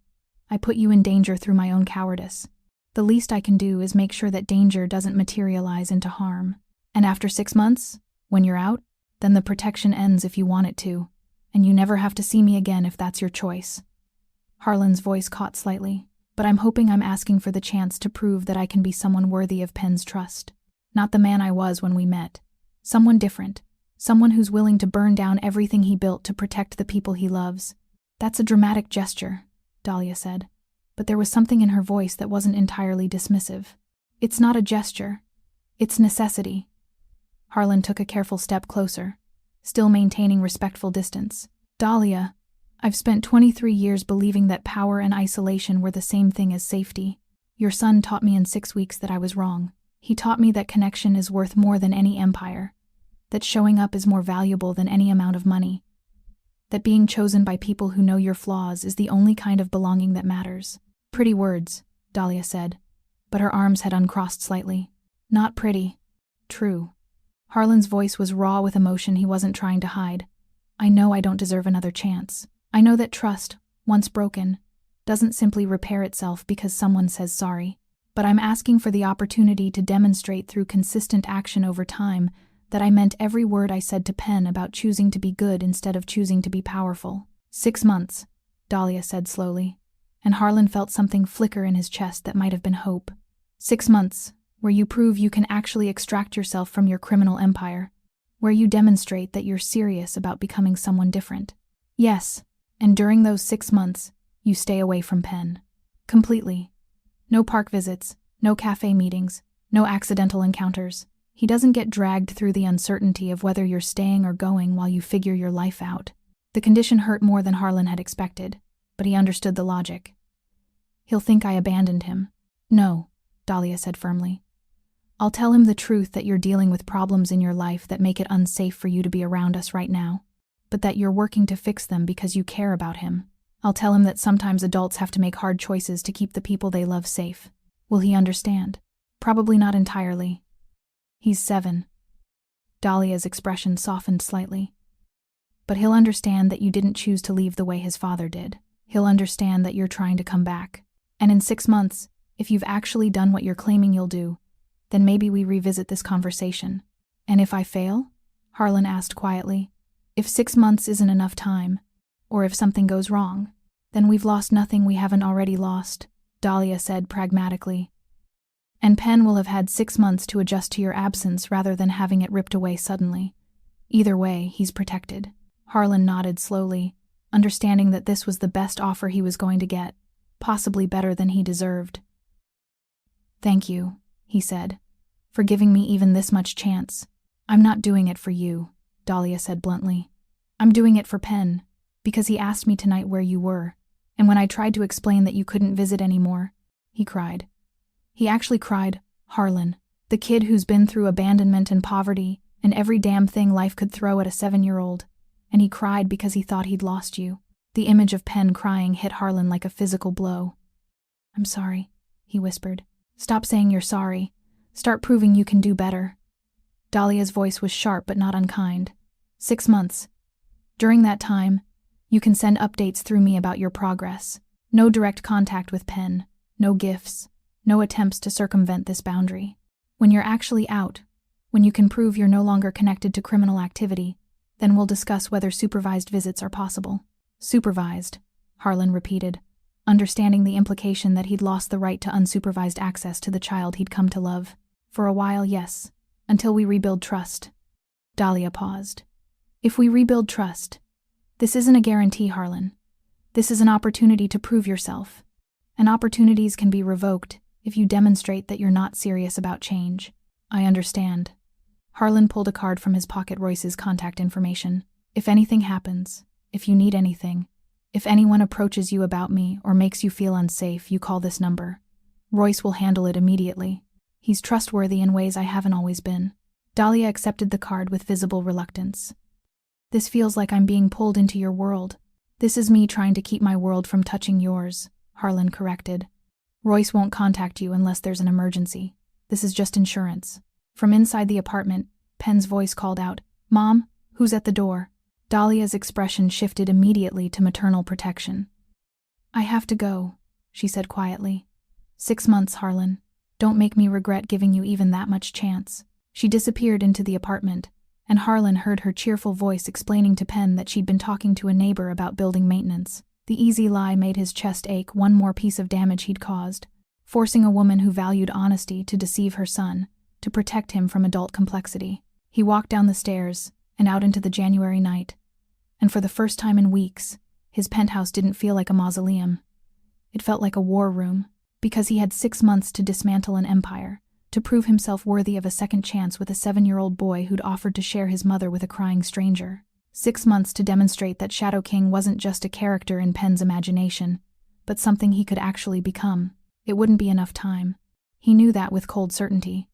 I put you in danger through my own cowardice. The least I can do is make sure that danger doesn't materialize into harm. And after 6 months, when you're out, then the protection ends if you want it to, and you never have to see me again if that's your choice." Harlan's voice caught slightly. "But I'm hoping I'm asking for the chance to prove that I can be someone worthy of Penn's trust. Not the man I was when we met. Someone different. Someone who's willing to burn down everything he built to protect the people he loves." "That's a dramatic gesture," Dahlia said, but there was something in her voice that wasn't entirely dismissive. "It's not a gesture. It's necessity." Harlan took a careful step closer, still maintaining respectful distance. "Dahlia, I've spent 23 years believing that power and isolation were the same thing as safety. Your son taught me in 6 weeks that I was wrong. He taught me that connection is worth more than any empire, that showing up is more valuable than any amount of money, that being chosen by people who know your flaws is the only kind of belonging that matters." "Pretty words," Dahlia said, but her arms had uncrossed slightly. "Not pretty. True." Harlan's voice was raw with emotion he wasn't trying to hide. "I know I don't deserve another chance. I know that trust, once broken, doesn't simply repair itself because someone says sorry. But I'm asking for the opportunity to demonstrate through consistent action over time that I meant every word I said to Penn about choosing to be good instead of choosing to be powerful." 6 months, Dahlia said slowly, and Harlan felt something flicker in his chest that might have been hope. 6 months, where you prove you can actually extract yourself from your criminal empire, where you demonstrate that you're serious about becoming someone different. Yes, and during those 6 months, you stay away from Penn. Completely. No park visits, no cafe meetings, no accidental encounters. He doesn't get dragged through the uncertainty of whether you're staying or going while you figure your life out. The condition hurt more than Harlan had expected, but he understood the logic. "He'll think I abandoned him." "No," Dahlia said firmly. "I'll tell him the truth that you're dealing with problems in your life that make it unsafe for you to be around us right now, but that you're working to fix them because you care about him. I'll tell him that sometimes adults have to make hard choices to keep the people they love safe." "Will he understand?" "Probably not entirely. He's 7. Dahlia's expression softened slightly. "But he'll understand that you didn't choose to leave the way his father did. He'll understand that you're trying to come back. And in 6 months, if you've actually done what you're claiming you'll do, then maybe we revisit this conversation." "And if I fail?" Harlan asked quietly. "If 6 months isn't enough time, or if something goes wrong, then we've lost nothing we haven't already lost," Dahlia said pragmatically. "And Penn will have had 6 months to adjust to your absence rather than having it ripped away suddenly. Either way, he's protected." Harlan nodded slowly, understanding that this was the best offer he was going to get, possibly better than he deserved. "Thank you," he said, "for giving me even this much chance. I'm not doing it for you," Dahlia said bluntly. "I'm doing it for Penn, because he asked me tonight where you were, and when I tried to explain that you couldn't visit anymore, he cried. He actually cried, Harlan, the kid who's been through abandonment and poverty and every damn thing life could throw at a 7-year-old, and he cried because he thought he'd lost you." The image of Penn crying hit Harlan like a physical blow. "I'm sorry," he whispered. "Stop saying you're sorry. Start proving you can do better." Dahlia's voice was sharp but not unkind. 6 months. During that time, you can send updates through me about your progress. No direct contact with Penn, no gifts, no attempts to circumvent this boundary. When you're actually out, when you can prove you're no longer connected to criminal activity, then we'll discuss whether supervised visits are possible. "Supervised," Harlan repeated, understanding the implication that he'd lost the right to unsupervised access to the child he'd come to love. "For a while, yes, until we rebuild trust." Dahlia paused. "If we rebuild trust, this isn't a guarantee, Harlan. This is an opportunity to prove yourself. And opportunities can be revoked if you demonstrate that you're not serious about change." "I understand." Harlan pulled a card from his pocket. "Royce's contact information. If anything happens, if you need anything, if anyone approaches you about me or makes you feel unsafe, you call this number. Royce will handle it immediately. He's trustworthy in ways I haven't always been." Dahlia accepted the card with visible reluctance. "This feels like I'm being pulled into your world." "This is me trying to keep my world from touching yours," Harlan corrected. "Royce won't contact you unless there's an emergency. This is just insurance." From inside the apartment, Penn's voice called out, "Mom, who's at the door?" Dahlia's expression shifted immediately to maternal protection. "I have to go," she said quietly. 6 months, Harlan. Don't make me regret giving you even that much chance. She disappeared into the apartment, and Harlan heard her cheerful voice explaining to Penn that she'd been talking to a neighbor about building maintenance. The easy lie made his chest ache, one more piece of damage he'd caused, forcing a woman who valued honesty to deceive her son, to protect him from adult complexity. He walked down the stairs and out into the January night, and for the first time in weeks, his penthouse didn't feel like a mausoleum. It felt like a war room, because he had 6 months to dismantle an empire, to prove himself worthy of a second chance with a 7-year-old boy who'd offered to share his mother with a crying stranger. 6 months to demonstrate that Shadow King wasn't just a character in Penn's imagination, but something he could actually become. It wouldn't be enough time. He knew that with cold certainty.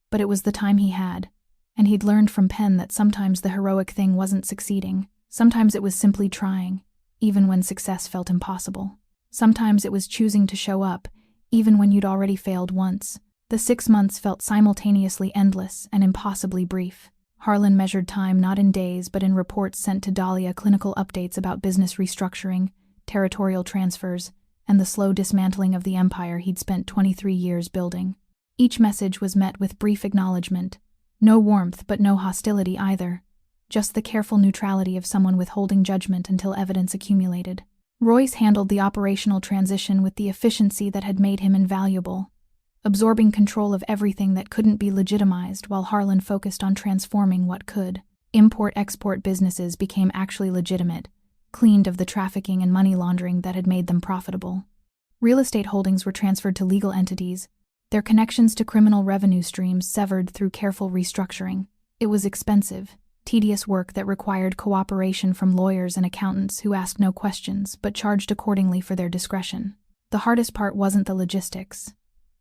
But it was the time he had, and he'd learned from Penn that sometimes the heroic thing wasn't succeeding. Sometimes it was simply trying, even when success felt impossible. Sometimes it was choosing to show up, even when you'd already failed once. The 6 months felt simultaneously endless and impossibly brief. Harlan measured time not in days but in reports sent to Dahlia, clinical updates about business restructuring, territorial transfers, and the slow dismantling of the empire he'd spent 23 years building. Each message was met with brief acknowledgement. No warmth but no hostility either. Just the careful neutrality of someone withholding judgment until evidence accumulated. Royce handled the operational transition with the efficiency that had made him invaluable, absorbing control of everything that couldn't be legitimized while Harlan focused on transforming what could. Import-export businesses became actually legitimate, cleaned of the trafficking and money laundering that had made them profitable. Real estate holdings were transferred to legal entities, their connections to criminal revenue streams severed through careful restructuring. It was expensive, tedious work that required cooperation from lawyers and accountants who asked no questions but charged accordingly for their discretion. The hardest part wasn't the logistics.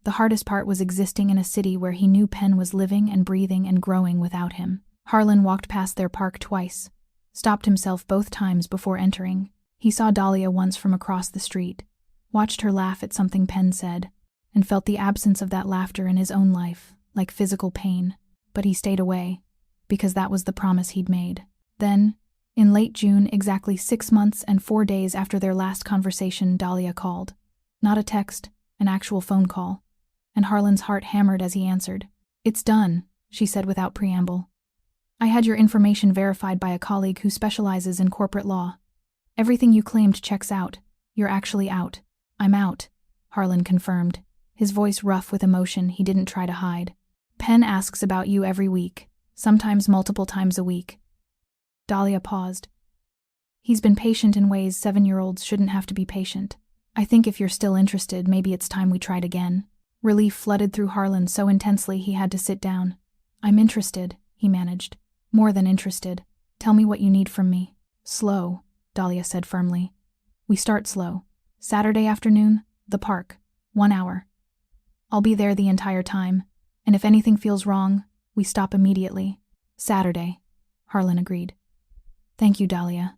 The hardest part was existing in a city where he knew Penn was living and breathing and growing without him. Harlan walked past their park twice, stopped himself both times before entering. He saw Dahlia once from across the street, watched her laugh at something Penn said, and felt the absence of that laughter in his own life, like physical pain. But he stayed away, because that was the promise he'd made. Then, in late June, exactly 6 months and 4 days after their last conversation, Dahlia called. Not a text, an actual phone call. And Harlan's heart hammered as he answered. "It's done," she said without preamble. "I had your information verified by a colleague who specializes in corporate law. Everything you claimed checks out. You're actually out." "I'm out," Harlan confirmed, his voice rough with emotion he didn't try to hide. "Penn asks about you every week, sometimes multiple times a week." Dahlia paused. "He's been patient in ways 7-year-olds shouldn't have to be patient. I think if you're still interested, maybe it's time we tried again." Relief flooded through Harlan so intensely he had to sit down. "I'm interested," he managed. "More than interested. Tell me what you need from me." "Slow," Dahlia said firmly. "We start slow. Saturday afternoon, the park. 1 hour. I'll be there the entire time, and if anything feels wrong, we stop immediately." "Saturday," Harlan agreed. "Thank you, Dahlia.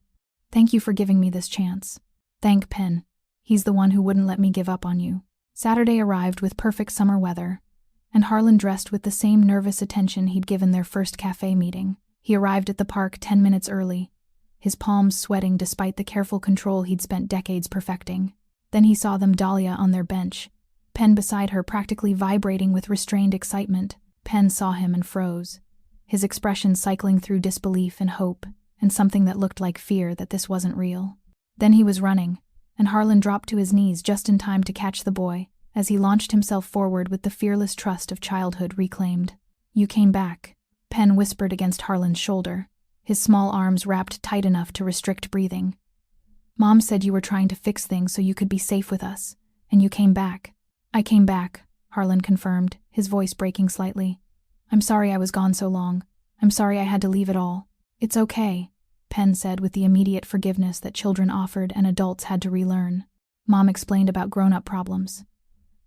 Thank you for giving me this chance. Thank Penn. He's the one who wouldn't let me give up on you." Saturday arrived with perfect summer weather, and Harlan dressed with the same nervous attention he'd given their first cafe meeting. He arrived at the park 10 minutes early, his palms sweating despite the careful control he'd spent decades perfecting. Then he saw them, Dahlia on their bench, Penn beside her practically vibrating with restrained excitement. Penn saw him and froze, his expression cycling through disbelief and hope, and something that looked like fear that this wasn't real. Then he was running, and Harlan dropped to his knees just in time to catch the boy, as he launched himself forward with the fearless trust of childhood reclaimed. "You came back," Penn whispered against Harlan's shoulder, his small arms wrapped tight enough to restrict breathing. "Mom said you were trying to fix things so you could be safe with us, and you came back." "I came back," Harlan confirmed, his voice breaking slightly. "I'm sorry I was gone so long. I'm sorry I had to leave it all." "It's okay," Penn said with the immediate forgiveness that children offered and adults had to relearn. "Mom explained about grown-up problems.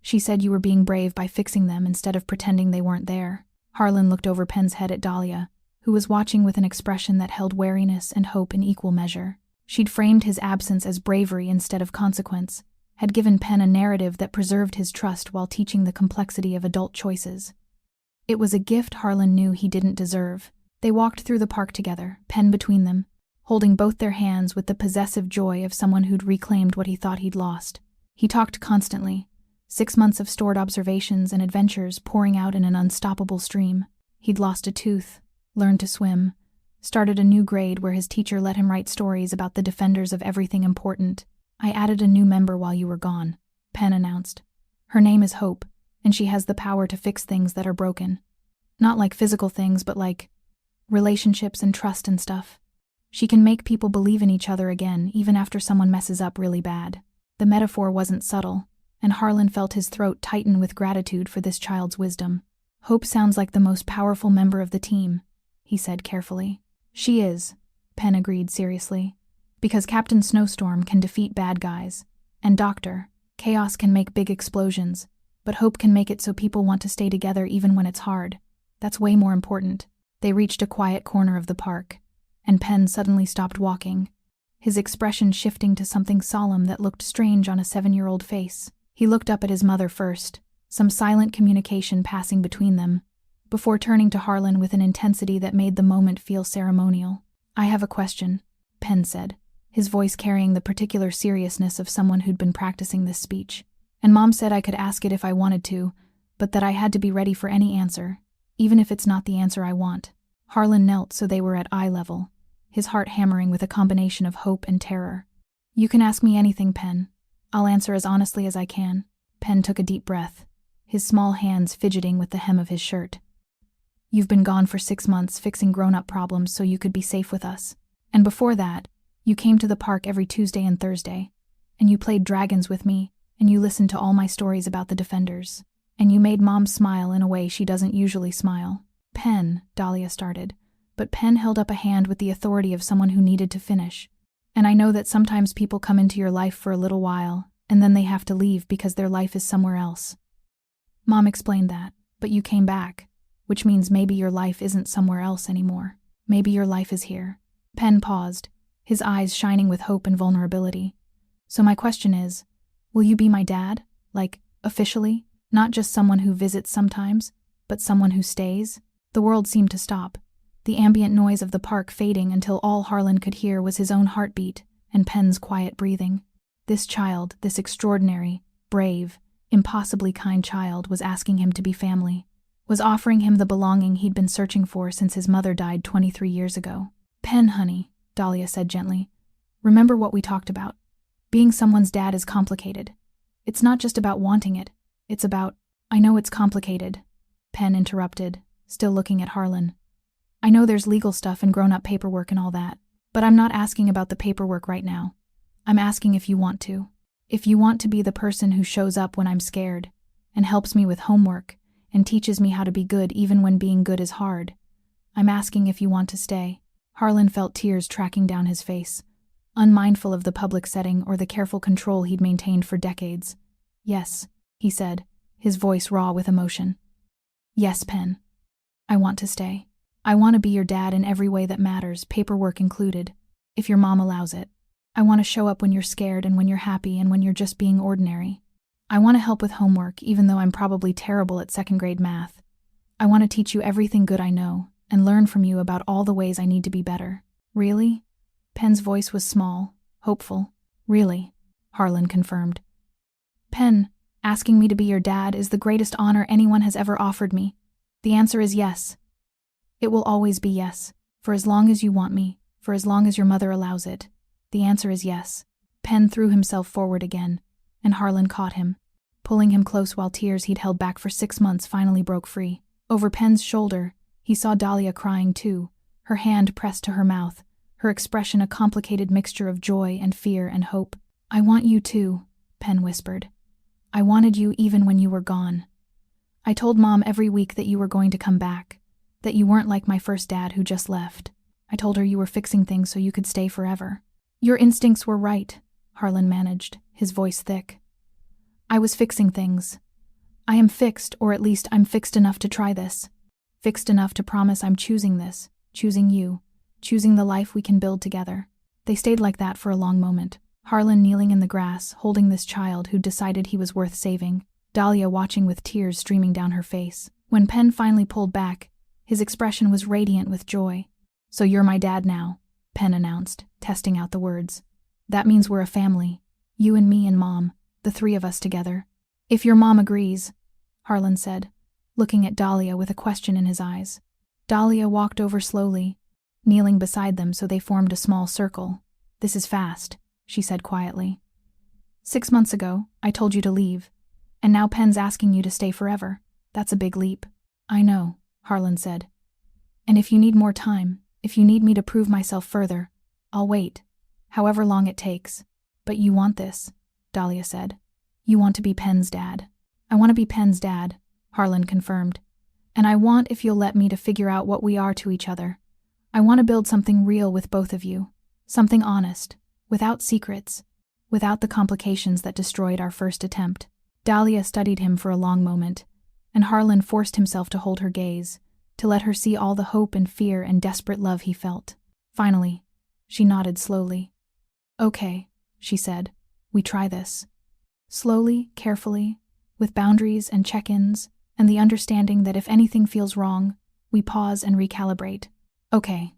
She said you were being brave by fixing them instead of pretending they weren't there." Harlan looked over Penn's head at Dahlia, who was watching with an expression that held wariness and hope in equal measure. She'd framed his absence as bravery instead of consequence, had given Penn a narrative that preserved his trust while teaching the complexity of adult choices. It was a gift Harlan knew he didn't deserve. They walked through the park together, Penn between them, holding both their hands with the possessive joy of someone who'd reclaimed what he thought he'd lost. He talked constantly, 6 months of stored observations and adventures pouring out in an unstoppable stream. He'd lost a tooth, learned to swim, started a new grade where his teacher let him write stories about the defenders of everything important. I added a new member while you were gone, Penn announced. Her name is Hope, and she has the power to fix things that are broken. Not like physical things, but like relationships and trust and stuff. She can make people believe in each other again, even after someone messes up really bad. The metaphor wasn't subtle, and Harlan felt his throat tighten with gratitude for this child's wisdom. Hope sounds like the most powerful member of the team, he said carefully. She is, Penn agreed seriously. Because Captain Snowstorm can defeat bad guys, and Dr. Chaos can make big explosions, but Hope can make it so people want to stay together even when it's hard. That's way more important. They reached a quiet corner of the park, and Penn suddenly stopped walking, his expression shifting to something solemn that looked strange on a 7-year-old face. He looked up at his mother first, some silent communication passing between them, before turning to Harlan with an intensity that made the moment feel ceremonial. I have a question, Penn said, his voice carrying the particular seriousness of someone who'd been practicing this speech. And Mom said I could ask it if I wanted to, but that I had to be ready for any answer, even if it's not the answer I want. Harlan knelt so they were at eye level, his heart hammering with a combination of hope and terror. You can ask me anything, Penn. I'll answer as honestly as I can. Penn took a deep breath, his small hands fidgeting with the hem of his shirt. You've been gone for 6 months fixing grown-up problems so you could be safe with us. And before that, you came to the park every Tuesday and Thursday, and you played dragons with me, and you listened to all my stories about the defenders, and you made Mom smile in a way she doesn't usually smile. Penn, Dahlia started, but Penn held up a hand with the authority of someone who needed to finish. And I know that sometimes people come into your life for a little while, and then they have to leave because their life is somewhere else. Mom explained that, but you came back, which means maybe your life isn't somewhere else anymore. Maybe your life is here. Penn paused, his eyes shining with hope and vulnerability. So my question is, will you be my dad? Like, officially? Not just someone who visits sometimes, but someone who stays? The world seemed to stop, the ambient noise of the park fading until all Harlan could hear was his own heartbeat and Penn's quiet breathing. This child, this extraordinary, brave, impossibly kind child was asking him to be family, was offering him the belonging he'd been searching for since his mother died 23 years ago. Penn, honey, Dahlia said gently, remember what we talked about. Being someone's dad is complicated. It's not just about wanting it, it's about— I know it's complicated, Penn interrupted, still looking at Harlan. I know there's legal stuff and grown-up paperwork and all that, but I'm not asking about the paperwork right now. I'm asking if you want to. If you want to be the person who shows up when I'm scared, and helps me with homework, and teaches me how to be good even when being good is hard. I'm asking if you want to stay. Harlan felt tears tracking down his face, unmindful of the public setting or the careful control he'd maintained for decades. Yes, he said, his voice raw with emotion. Yes, Penn. I want to stay. I want to be your dad in every way that matters, paperwork included, if your mom allows it. I want to show up when you're scared and when you're happy and when you're just being ordinary. I want to help with homework even though I'm probably terrible at second-grade math. I want to teach you everything good I know and learn from you about all the ways I need to be better. Really? Penn's voice was small, hopeful. Really, Harlan confirmed. Penn, asking me to be your dad is the greatest honor anyone has ever offered me. The answer is yes. It will always be yes, for as long as you want me, for as long as your mother allows it. The answer is yes. Penn threw himself forward again, and Harlan caught him, pulling him close while tears he'd held back for 6 months finally broke free. Over Penn's shoulder, he saw Dahlia crying too, her hand pressed to her mouth, her expression a complicated mixture of joy and fear and hope. I want you too, Penn whispered. I wanted you even when you were gone. I told Mom every week that you were going to come back, that you weren't like my first dad who just left. I told her you were fixing things so you could stay forever. Your instincts were right, Harlan managed, his voice thick. I was fixing things. I am fixed, or at least I'm fixed enough to try this. Fixed enough to promise I'm choosing this, choosing you, choosing the life we can build together. They stayed like that for a long moment, Harlan kneeling in the grass, holding this child who'd decided he was worth saving, Dahlia watching with tears streaming down her face. When Penn finally pulled back, his expression was radiant with joy. So you're my dad now, Penn announced, testing out the words. That means we're a family. You and me and Mom, the three of us together. If your mom agrees, Harlan said, looking at Dahlia with a question in his eyes. Dahlia walked over slowly, kneeling beside them so they formed a small circle. This is fast, she said quietly. 6 months ago, I told you to leave, and now Penn's asking you to stay forever. That's a big leap. I know, Harlan said. And if you need more time, if you need me to prove myself further, I'll wait, however long it takes. But you want this, Dahlia said. You want to be Penn's dad. I want to be Penn's dad, Harlan confirmed. And I want, if you'll let me, to figure out what we are to each other. I want to build something real with both of you. Something honest, without secrets, without the complications that destroyed our first attempt. Dahlia studied him for a long moment, and Harlan forced himself to hold her gaze, to let her see all the hope and fear and desperate love he felt. Finally, she nodded slowly. Okay, she said, we try this. Slowly, carefully, with boundaries and check-ins, and the understanding that if anything feels wrong, we pause and recalibrate. Okay,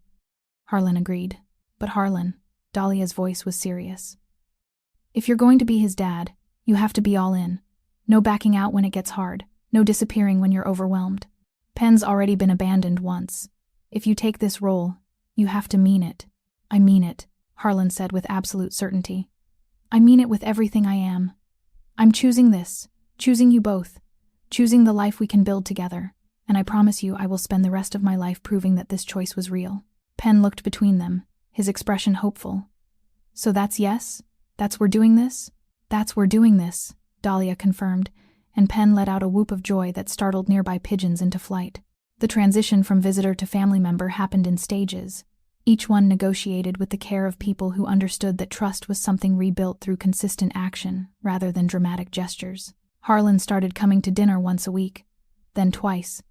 Harlan agreed. But Harlan, Dahlia's voice was serious. If you're going to be his dad, you have to be all in. No backing out when it gets hard, no disappearing when you're overwhelmed. Penn's already been abandoned once. If you take this role, you have to mean it. I mean it, Harlan said with absolute certainty. I mean it with everything I am. I'm choosing this, choosing you both, choosing the life we can build together, and I promise you I will spend the rest of my life proving that this choice was real. Penn looked between them, his expression hopeful. So that's yes? That's we're doing this? That's we're doing this, Dahlia confirmed, and Penn let out a whoop of joy that startled nearby pigeons into flight. The transition from visitor to family member happened in stages, each one negotiated with the care of people who understood that trust was something rebuilt through consistent action rather than dramatic gestures. Harlan started coming to dinner once a week, then twice.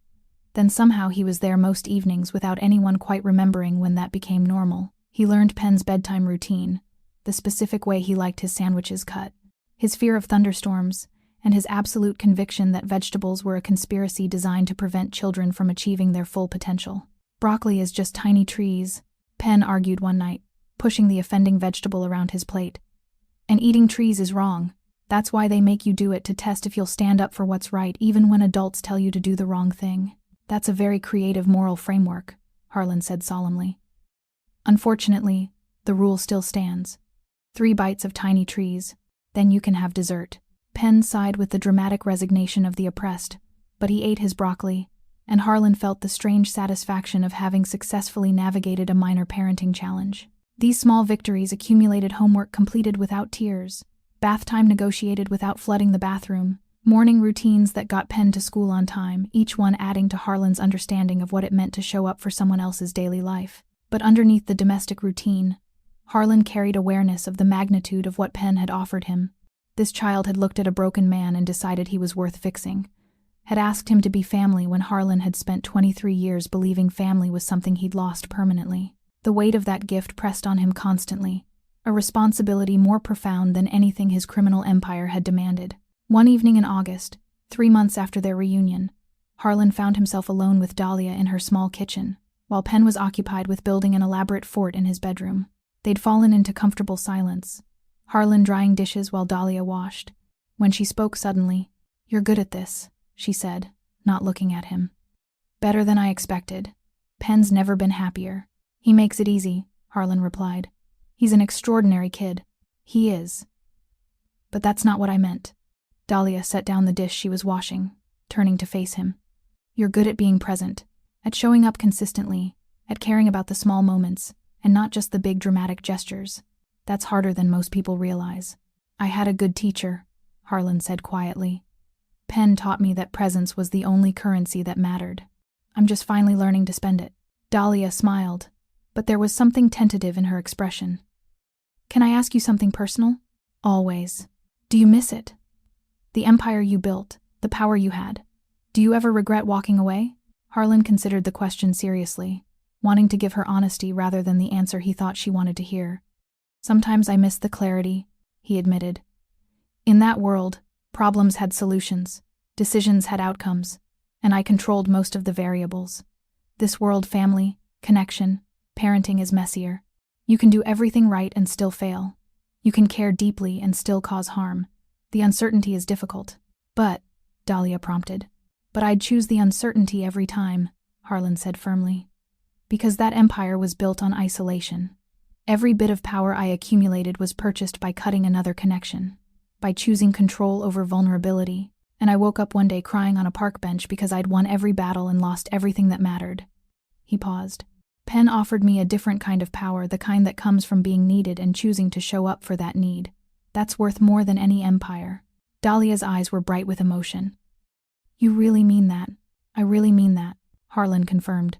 Then somehow he was there most evenings without anyone quite remembering when that became normal. He learned Penn's bedtime routine, the specific way he liked his sandwiches cut, his fear of thunderstorms, and his absolute conviction that vegetables were a conspiracy designed to prevent children from achieving their full potential. Broccoli is just tiny trees, Penn argued one night, pushing the offending vegetable around his plate. And eating trees is wrong. That's why they make you do it, to test if you'll stand up for what's right even when adults tell you to do the wrong thing. That's a very creative moral framework, Harlan said solemnly. Unfortunately, the rule still stands. 3 bites of tiny trees, then you can have dessert. Penn sighed with the dramatic resignation of the oppressed, but he ate his broccoli, and Harlan felt the strange satisfaction of having successfully navigated a minor parenting challenge. These small victories accumulated: homework completed without tears, bath time negotiated without flooding the bathroom, morning routines that got Penn to school on time, each one adding to Harlan's understanding of what it meant to show up for someone else's daily life. But underneath the domestic routine, Harlan carried awareness of the magnitude of what Penn had offered him. This child had looked at a broken man and decided he was worth fixing, had asked him to be family when Harlan had spent 23 years believing family was something he'd lost permanently. The weight of that gift pressed on him constantly, a responsibility more profound than anything his criminal empire had demanded. One evening in August, 3 months after their reunion, Harlan found himself alone with Dahlia in her small kitchen, while Penn was occupied with building an elaborate fort in his bedroom. They'd fallen into comfortable silence, Harlan drying dishes while Dahlia washed, when she spoke suddenly. "You're good at this," she said, not looking at him. "Better than I expected. Penn's never been happier." "He makes it easy," Harlan replied. "He's an extraordinary kid." "He is. But that's not what I meant." Dahlia set down the dish she was washing, turning to face him. "You're good at being present, at showing up consistently, at caring about the small moments, and not just the big dramatic gestures. That's harder than most people realize." "I had a good teacher," Harlan said quietly. "Penn taught me that presence was the only currency that mattered. I'm just finally learning to spend it." Dahlia smiled, but there was something tentative in her expression. "Can I ask you something personal?" "Always." "Do you miss it? The empire you built, the power you had. Do you ever regret walking away?" Harlan considered the question seriously, wanting to give her honesty rather than the answer he thought she wanted to hear. "Sometimes I miss the clarity," he admitted. "In that world, problems had solutions, decisions had outcomes, and I controlled most of the variables. This world, family, connection, parenting is messier. You can do everything right and still fail. You can care deeply and still cause harm. The uncertainty is difficult. But, Dahlia prompted. But I'd choose the uncertainty every time, Harlan said firmly. Because that empire was built on isolation. Every bit of power I accumulated was purchased by cutting another connection, by choosing control over vulnerability, and I woke up one day crying on a park bench because I'd won every battle and lost everything that mattered. He paused. Penn offered me a different kind of power, the kind that comes from being needed and choosing to show up for that need. That's worth more than any empire. Dahlia's eyes were bright with emotion. You really mean that? I really mean that, Harlan confirmed.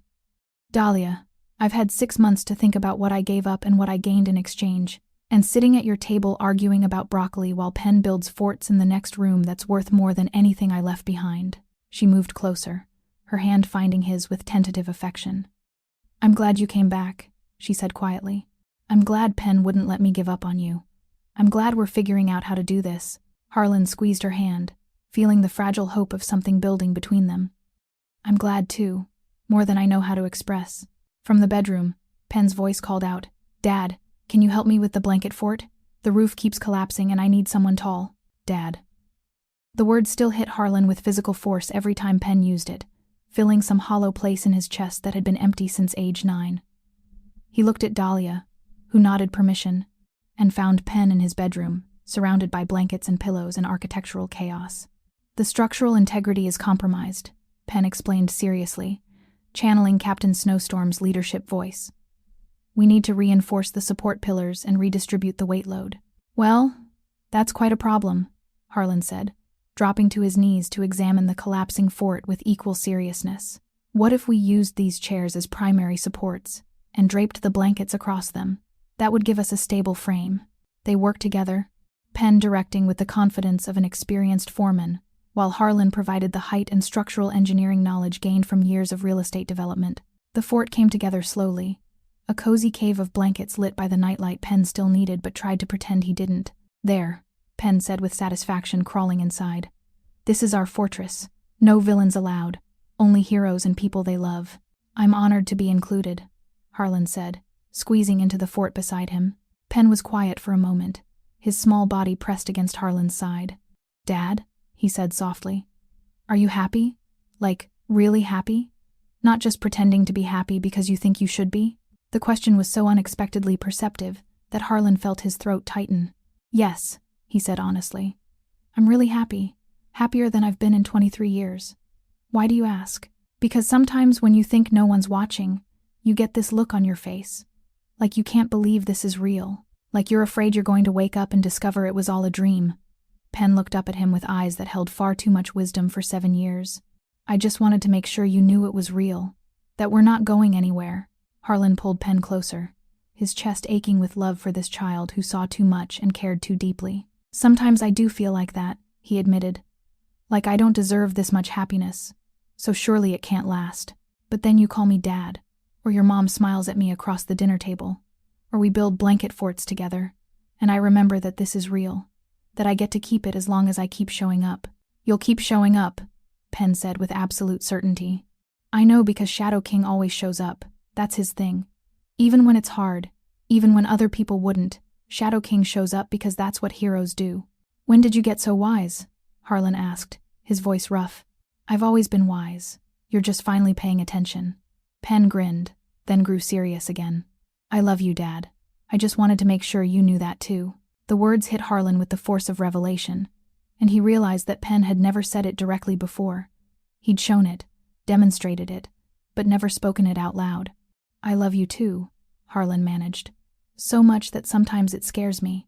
Dahlia, I've had 6 months to think about what I gave up and what I gained in exchange, and sitting at your table arguing about broccoli while Penn builds forts in the next room that's worth more than anything I left behind. She moved closer, her hand finding his with tentative affection. I'm glad you came back, she said quietly. I'm glad Penn wouldn't let me give up on you. I'm glad we're figuring out how to do this. Harlan squeezed her hand, feeling the fragile hope of something building between them. I'm glad too, more than I know how to express. From the bedroom, Penn's voice called out, Dad, can you help me with the blanket fort? The roof keeps collapsing and I need someone tall. Dad. The word still hit Harlan with physical force every time Penn used it, filling some hollow place in his chest that had been empty since age 9. He looked at Dahlia, who nodded permission, and found Penn in his bedroom, surrounded by blankets and pillows and architectural chaos. The structural integrity is compromised, Penn explained seriously, channeling Captain Snowstorm's leadership voice. We need to reinforce the support pillars and redistribute the weight load. Well, that's quite a problem, Harlan said, dropping to his knees to examine the collapsing fort with equal seriousness. What if we used these chairs as primary supports and draped the blankets across them? That would give us a stable frame. They worked together, Penn directing with the confidence of an experienced foreman, while Harlan provided the height and structural engineering knowledge gained from years of real estate development. The fort came together slowly, a cozy cave of blankets lit by the nightlight Penn still needed but tried to pretend he didn't. There, Penn said with satisfaction, crawling inside. This is our fortress. No villains allowed. Only heroes and people they love. I'm honored to be included, Harlan said, squeezing into the fort beside him. Penn was quiet for a moment, his small body pressed against Harlan's side. Dad, he said softly. Are you happy? Like, really happy? Not just pretending to be happy because you think you should be? The question was so unexpectedly perceptive that Harlan felt his throat tighten. Yes, he said honestly. I'm really happy. Happier than I've been in 23 years. Why do you ask? Because sometimes when you think no one's watching, you get this look on your face. Like you can't believe this is real. Like you're afraid you're going to wake up and discover it was all a dream. Penn looked up at him with eyes that held far too much wisdom for 7 years. I just wanted to make sure you knew it was real. That we're not going anywhere. Harlan pulled Penn closer, his chest aching with love for this child who saw too much and cared too deeply. Sometimes I do feel like that, he admitted. Like I don't deserve this much happiness, so surely it can't last. But then you call me Dad, or your mom smiles at me across the dinner table, or we build blanket forts together, and I remember that this is real, that I get to keep it as long as I keep showing up. You'll keep showing up, Penn said with absolute certainty. I know because Shadow King always shows up. That's his thing. Even when it's hard, even when other people wouldn't, Shadow King shows up because that's what heroes do. When did you get so wise? Harlan asked, his voice rough. I've always been wise. You're just finally paying attention. Penn grinned, then grew serious again. I love you, Dad. I just wanted to make sure you knew that too. The words hit Harlan with the force of revelation, and he realized that Penn had never said it directly before. He'd shown it, demonstrated it, but never spoken it out loud. I love you too, Harlan managed. So much that sometimes it scares me.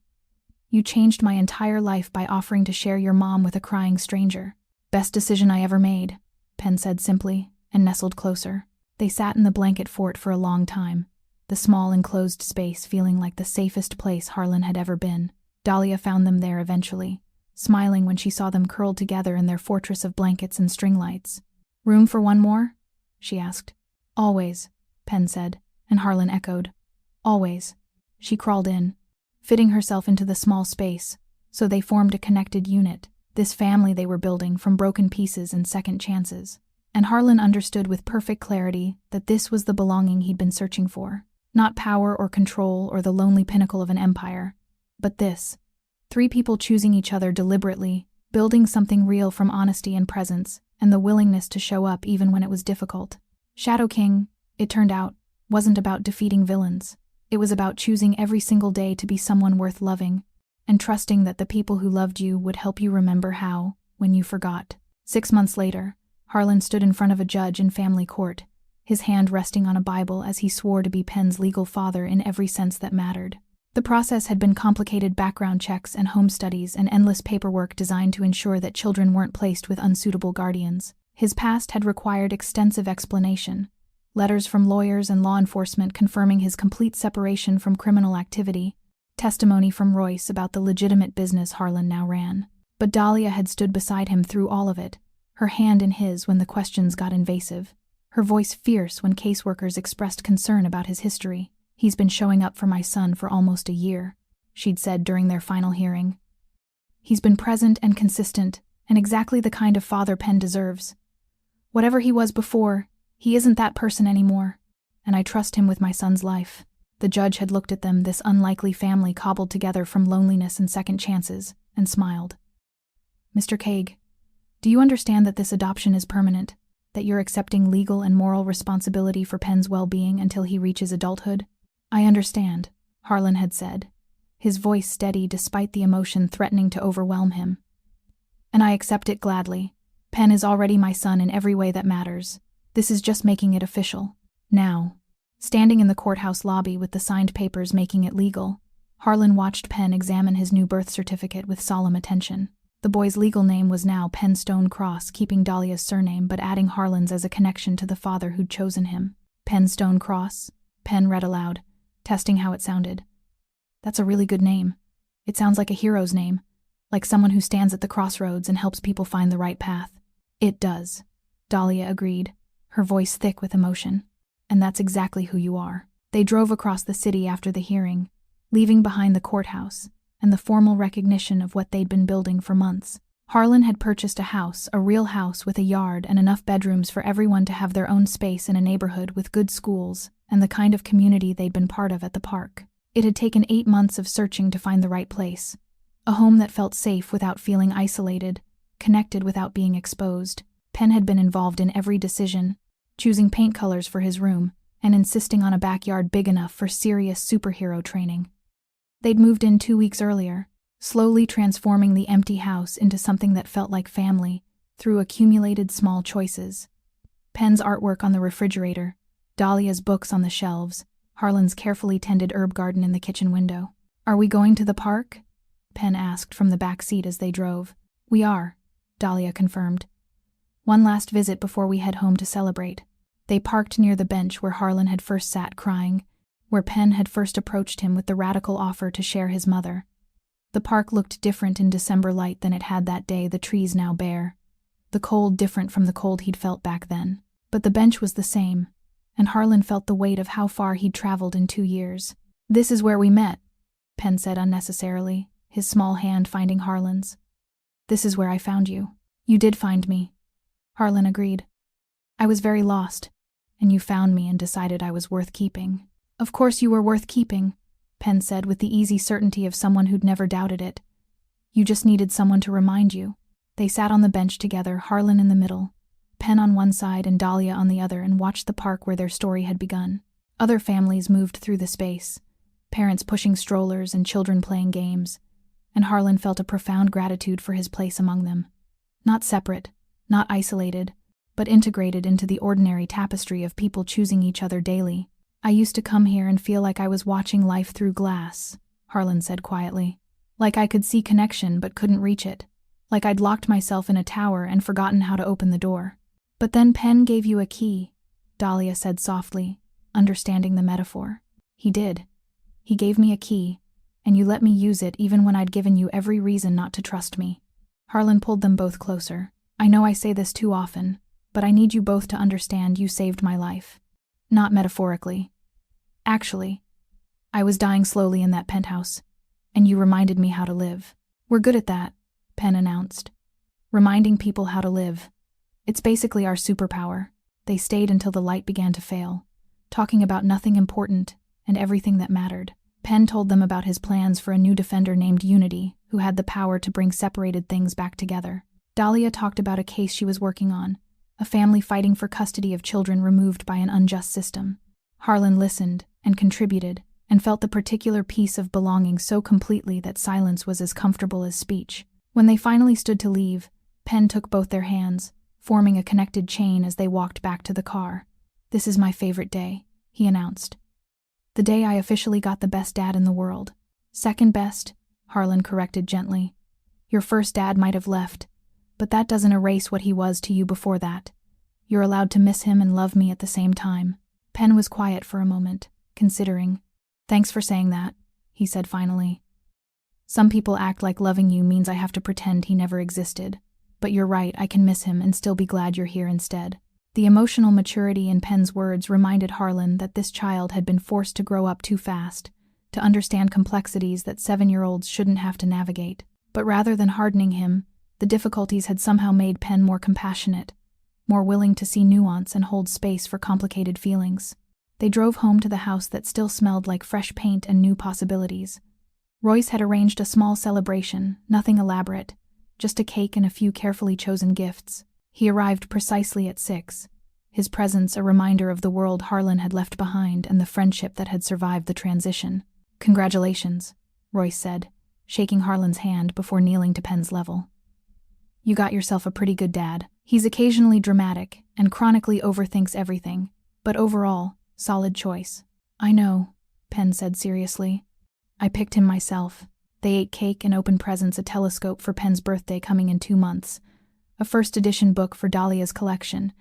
You changed my entire life by offering to share your mom with a crying stranger. Best decision I ever made, Penn said simply, and nestled closer. They sat in the blanket fort for a long time, the small enclosed space feeling like the safest place Harlan had ever been. Dahlia found them there eventually, smiling when she saw them curled together in their fortress of blankets and string lights. Room for one more? She asked. Always, Penn said, and Harlan echoed. Always. She crawled in, fitting herself into the small space, so they formed a connected unit, this family they were building from broken pieces and second chances. And Harlan understood with perfect clarity that this was the belonging he'd been searching for. Not power or control or the lonely pinnacle of an empire, but this, 3 people choosing each other deliberately, building something real from honesty and presence, and the willingness to show up even when it was difficult. Shadow King, it turned out, wasn't about defeating villains. It was about choosing every single day to be someone worth loving, and trusting that the people who loved you would help you remember how, when you forgot. 6 months later, Harlan stood in front of a judge in family court, his hand resting on a Bible as he swore to be Penn's legal father in every sense that mattered. The process had been complicated background checks and home studies and endless paperwork designed to ensure that children weren't placed with unsuitable guardians. His past had required extensive explanation, letters from lawyers and law enforcement confirming his complete separation from criminal activity, testimony from Royce about the legitimate business Harlan now ran. But Dahlia had stood beside him through all of it, her hand in his when the questions got invasive, her voice fierce when caseworkers expressed concern about his history. "He's been showing up for my son for almost a year," she'd said during their final hearing. "He's been present and consistent, and exactly the kind of father Penn deserves. Whatever he was before, he isn't that person anymore, and I trust him with my son's life." The judge had looked at them, this unlikely family cobbled together from loneliness and second chances, and smiled. "Mr. Kague, do you understand that this adoption is permanent, that you're accepting legal and moral responsibility for Penn's well-being until he reaches adulthood?" "I understand," Harlan had said, his voice steady despite the emotion threatening to overwhelm him. "And I accept it gladly. Penn is already my son in every way that matters. This is just making it official." Now, standing in the courthouse lobby with the signed papers making it legal, Harlan watched Penn examine his new birth certificate with solemn attention. The boy's legal name was now Penn Stone Cross, keeping Dahlia's surname but adding Harlan's as a connection to the father who'd chosen him. "Penn Stone Cross," Penn read aloud, testing how it sounded. "That's a really good name. It sounds like a hero's name, like someone who stands at the crossroads and helps people find the right path." "It does," Dahlia agreed, her voice thick with emotion. "And that's exactly who you are." They drove across the city after the hearing, leaving behind the courthouse and the formal recognition of what they'd been building for months. Harlan had purchased a house, a real house with a yard and enough bedrooms for everyone to have their own space in a neighborhood with good schools and the kind of community they'd been part of at the park. It had taken 8 months of searching to find the right place, a home that felt safe without feeling isolated, connected without being exposed. Penn had been involved in every decision, choosing paint colors for his room and insisting on a backyard big enough for serious superhero training. They'd moved in 2 weeks earlier, slowly transforming the empty house into something that felt like family through accumulated small choices. Penn's artwork on the refrigerator, Dahlia's books on the shelves, Harlan's carefully tended herb garden in the kitchen window. "Are we going to the park?" Penn asked from the back seat as they drove. "We are," Dahlia confirmed. "One last visit before we head home to celebrate." They parked near the bench where Harlan had first sat crying, where Penn had first approached him with the radical offer to share his mother. The park looked different in December light than it had that day, the trees now bare. The cold different from the cold he'd felt back then. But the bench was the same, and Harlan felt the weight of how far he'd traveled in 2 years. "This is where we met," Penn said unnecessarily, his small hand finding Harlan's. "This is where I found you." "You did find me," Harlan agreed. "I was very lost, and you found me and decided I was worth keeping." "Of course you were worth keeping," Penn said with the easy certainty of someone who'd never doubted it. "You just needed someone to remind you." They sat on the bench together, Harlan in the middle, Penn on one side and Dahlia on the other, and watched the park where their story had begun. Other families moved through the space, parents pushing strollers and children playing games, and Harlan felt a profound gratitude for his place among them. Not separate, not isolated, but integrated into the ordinary tapestry of people choosing each other daily. "I used to come here and feel like I was watching life through glass," Harlan said quietly. "Like I could see connection but couldn't reach it. Like I'd locked myself in a tower and forgotten how to open the door." "But then Penn gave you a key," Dahlia said softly, understanding the metaphor. "He did. He gave me a key, and you let me use it even when I'd given you every reason not to trust me." Harlan pulled them both closer. "I know I say this too often, but I need you both to understand you saved my life. Not metaphorically. Actually, I was dying slowly in that penthouse, and you reminded me how to live." "We're good at that," Penn announced. "Reminding people how to live. It's basically our superpower." They stayed until the light began to fail, talking about nothing important and everything that mattered. Penn told them about his plans for a new defender named Unity, who had the power to bring separated things back together. Dahlia talked about a case she was working on, a family fighting for custody of children removed by an unjust system. Harlan listened and contributed, and felt the particular peace of belonging so completely that silence was as comfortable as speech. When they finally stood to leave, Penn took both their hands, forming a connected chain as they walked back to the car. "This is my favorite day," he announced. "The day I officially got the best dad in the world." "Second best," Harlan corrected gently. "Your first dad might have left, but that doesn't erase what he was to you before that. You're allowed to miss him and love me at the same time." Penn was quiet for a moment, considering. "Thanks for saying that," he said finally. "Some people act like loving you means I have to pretend he never existed. But you're right, I can miss him and still be glad you're here instead." The emotional maturity in Penn's words reminded Harlan that this child had been forced to grow up too fast, to understand complexities that 7-year-olds shouldn't have to navigate. But rather than hardening him, the difficulties had somehow made Penn more compassionate, more willing to see nuance and hold space for complicated feelings. They drove home to the house that still smelled like fresh paint and new possibilities. Royce had arranged a small celebration, nothing elaborate, just a cake and a few carefully chosen gifts. He arrived precisely at 6, his presence a reminder of the world Harlan had left behind and the friendship that had survived the transition. "Congratulations," Royce said, shaking Harlan's hand before kneeling to Penn's level. "You got yourself a pretty good dad. He's occasionally dramatic and chronically overthinks everything, but overall, solid choice." "I know," Penn said seriously. "I picked him myself." They ate cake and opened presents, a telescope for Penn's birthday coming in 2 months, a first-edition book for Dahlia's collection,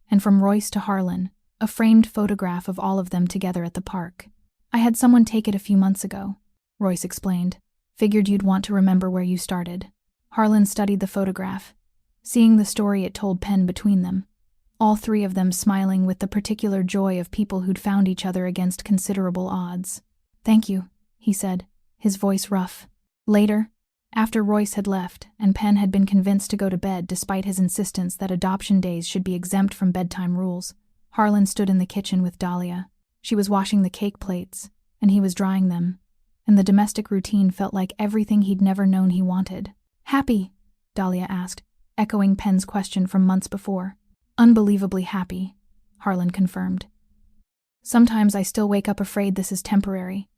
and from Royce to Harlan, a framed photograph of all of them together at the park. "I had someone take it a few months ago," Royce explained. "Figured you'd want to remember where you started." Harlan studied the photograph, seeing the story it told Penn between them, all 3 of them smiling with the particular joy of people who'd found each other against considerable odds. "Thank you," he said, his voice rough. Later, after Royce had left and Penn had been convinced to go to bed despite his insistence that adoption days should be exempt from bedtime rules, Harlan stood in the kitchen with Dahlia. She was washing the cake plates, and he was drying them, and the domestic routine felt like everything he'd never known he wanted. "Happy?" Dahlia asked, echoing Penn's question from months before. "Unbelievably happy," Harlan confirmed. "Sometimes I still wake up afraid this is temporary,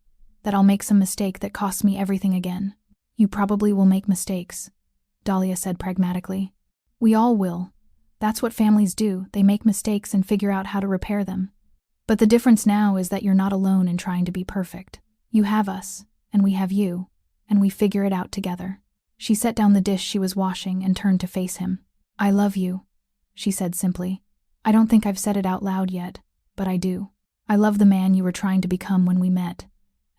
that I'll make some mistake that costs me everything again." "You probably will make mistakes," Dahlia said pragmatically. "We all will. That's what families do, they make mistakes and figure out how to repair them. But the difference now is that you're not alone in trying to be perfect. You have us, and we have you, and we figure it out together." She set down the dish she was washing and turned to face him. "I love you," she said simply. "I don't think I've said it out loud yet, but I do. I love the man you were trying to become when we met,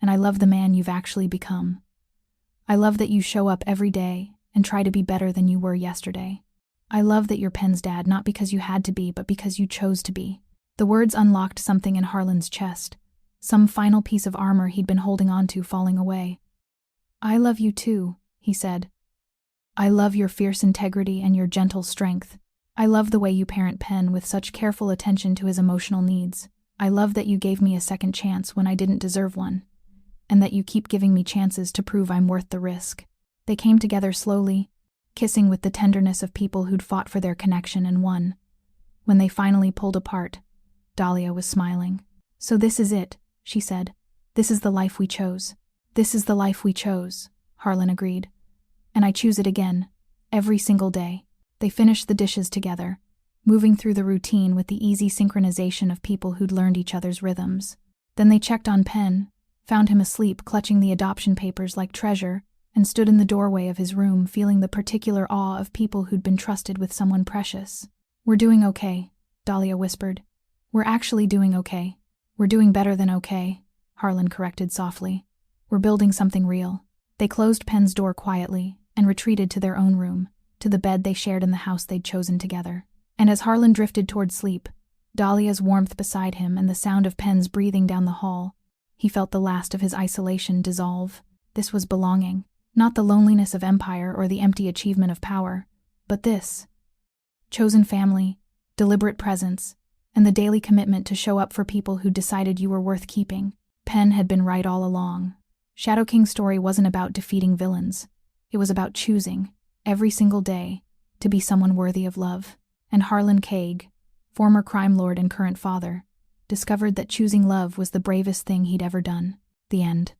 and I love the man you've actually become. I love that you show up every day and try to be better than you were yesterday. I love that you're Penn's dad not because you had to be, but because you chose to be." The words unlocked something in Harlan's chest, some final piece of armor he'd been holding on to falling away. "I love you too," he said. "I love your fierce integrity and your gentle strength. I love the way you parent Penn with such careful attention to his emotional needs. I love that you gave me a second chance when I didn't deserve one, and that you keep giving me chances to prove I'm worth the risk." They came together slowly, kissing with the tenderness of people who'd fought for their connection and won. When they finally pulled apart, Dahlia was smiling. "So this is it," she said. "This is the life we chose." "This is the life we chose," Harlan agreed. "And I choose it again, every single day." They finished the dishes together, moving through the routine with the easy synchronization of people who'd learned each other's rhythms. Then they checked on Penn, found him asleep clutching the adoption papers like treasure, and stood in the doorway of his room feeling the particular awe of people who'd been trusted with someone precious. "We're doing okay," Dahlia whispered. "We're actually doing okay. We're doing better than okay," Harlan corrected softly. "We're building something real." They closed Penn's door quietly and retreated to their own room, to the bed they shared in the house they'd chosen together. And as Harlan drifted toward sleep, Dahlia's warmth beside him and the sound of Penn's breathing down the hall, he felt the last of his isolation dissolve. This was belonging, not the loneliness of empire or the empty achievement of power, but this. Chosen family, deliberate presence, and the daily commitment to show up for people who decided you were worth keeping. Penn had been right all along. Shadow King's story wasn't about defeating villains. It was about choosing, every single day, to be someone worthy of love. And Harlan Cagh, former crime lord and current father, discovered that choosing love was the bravest thing he'd ever done. The end.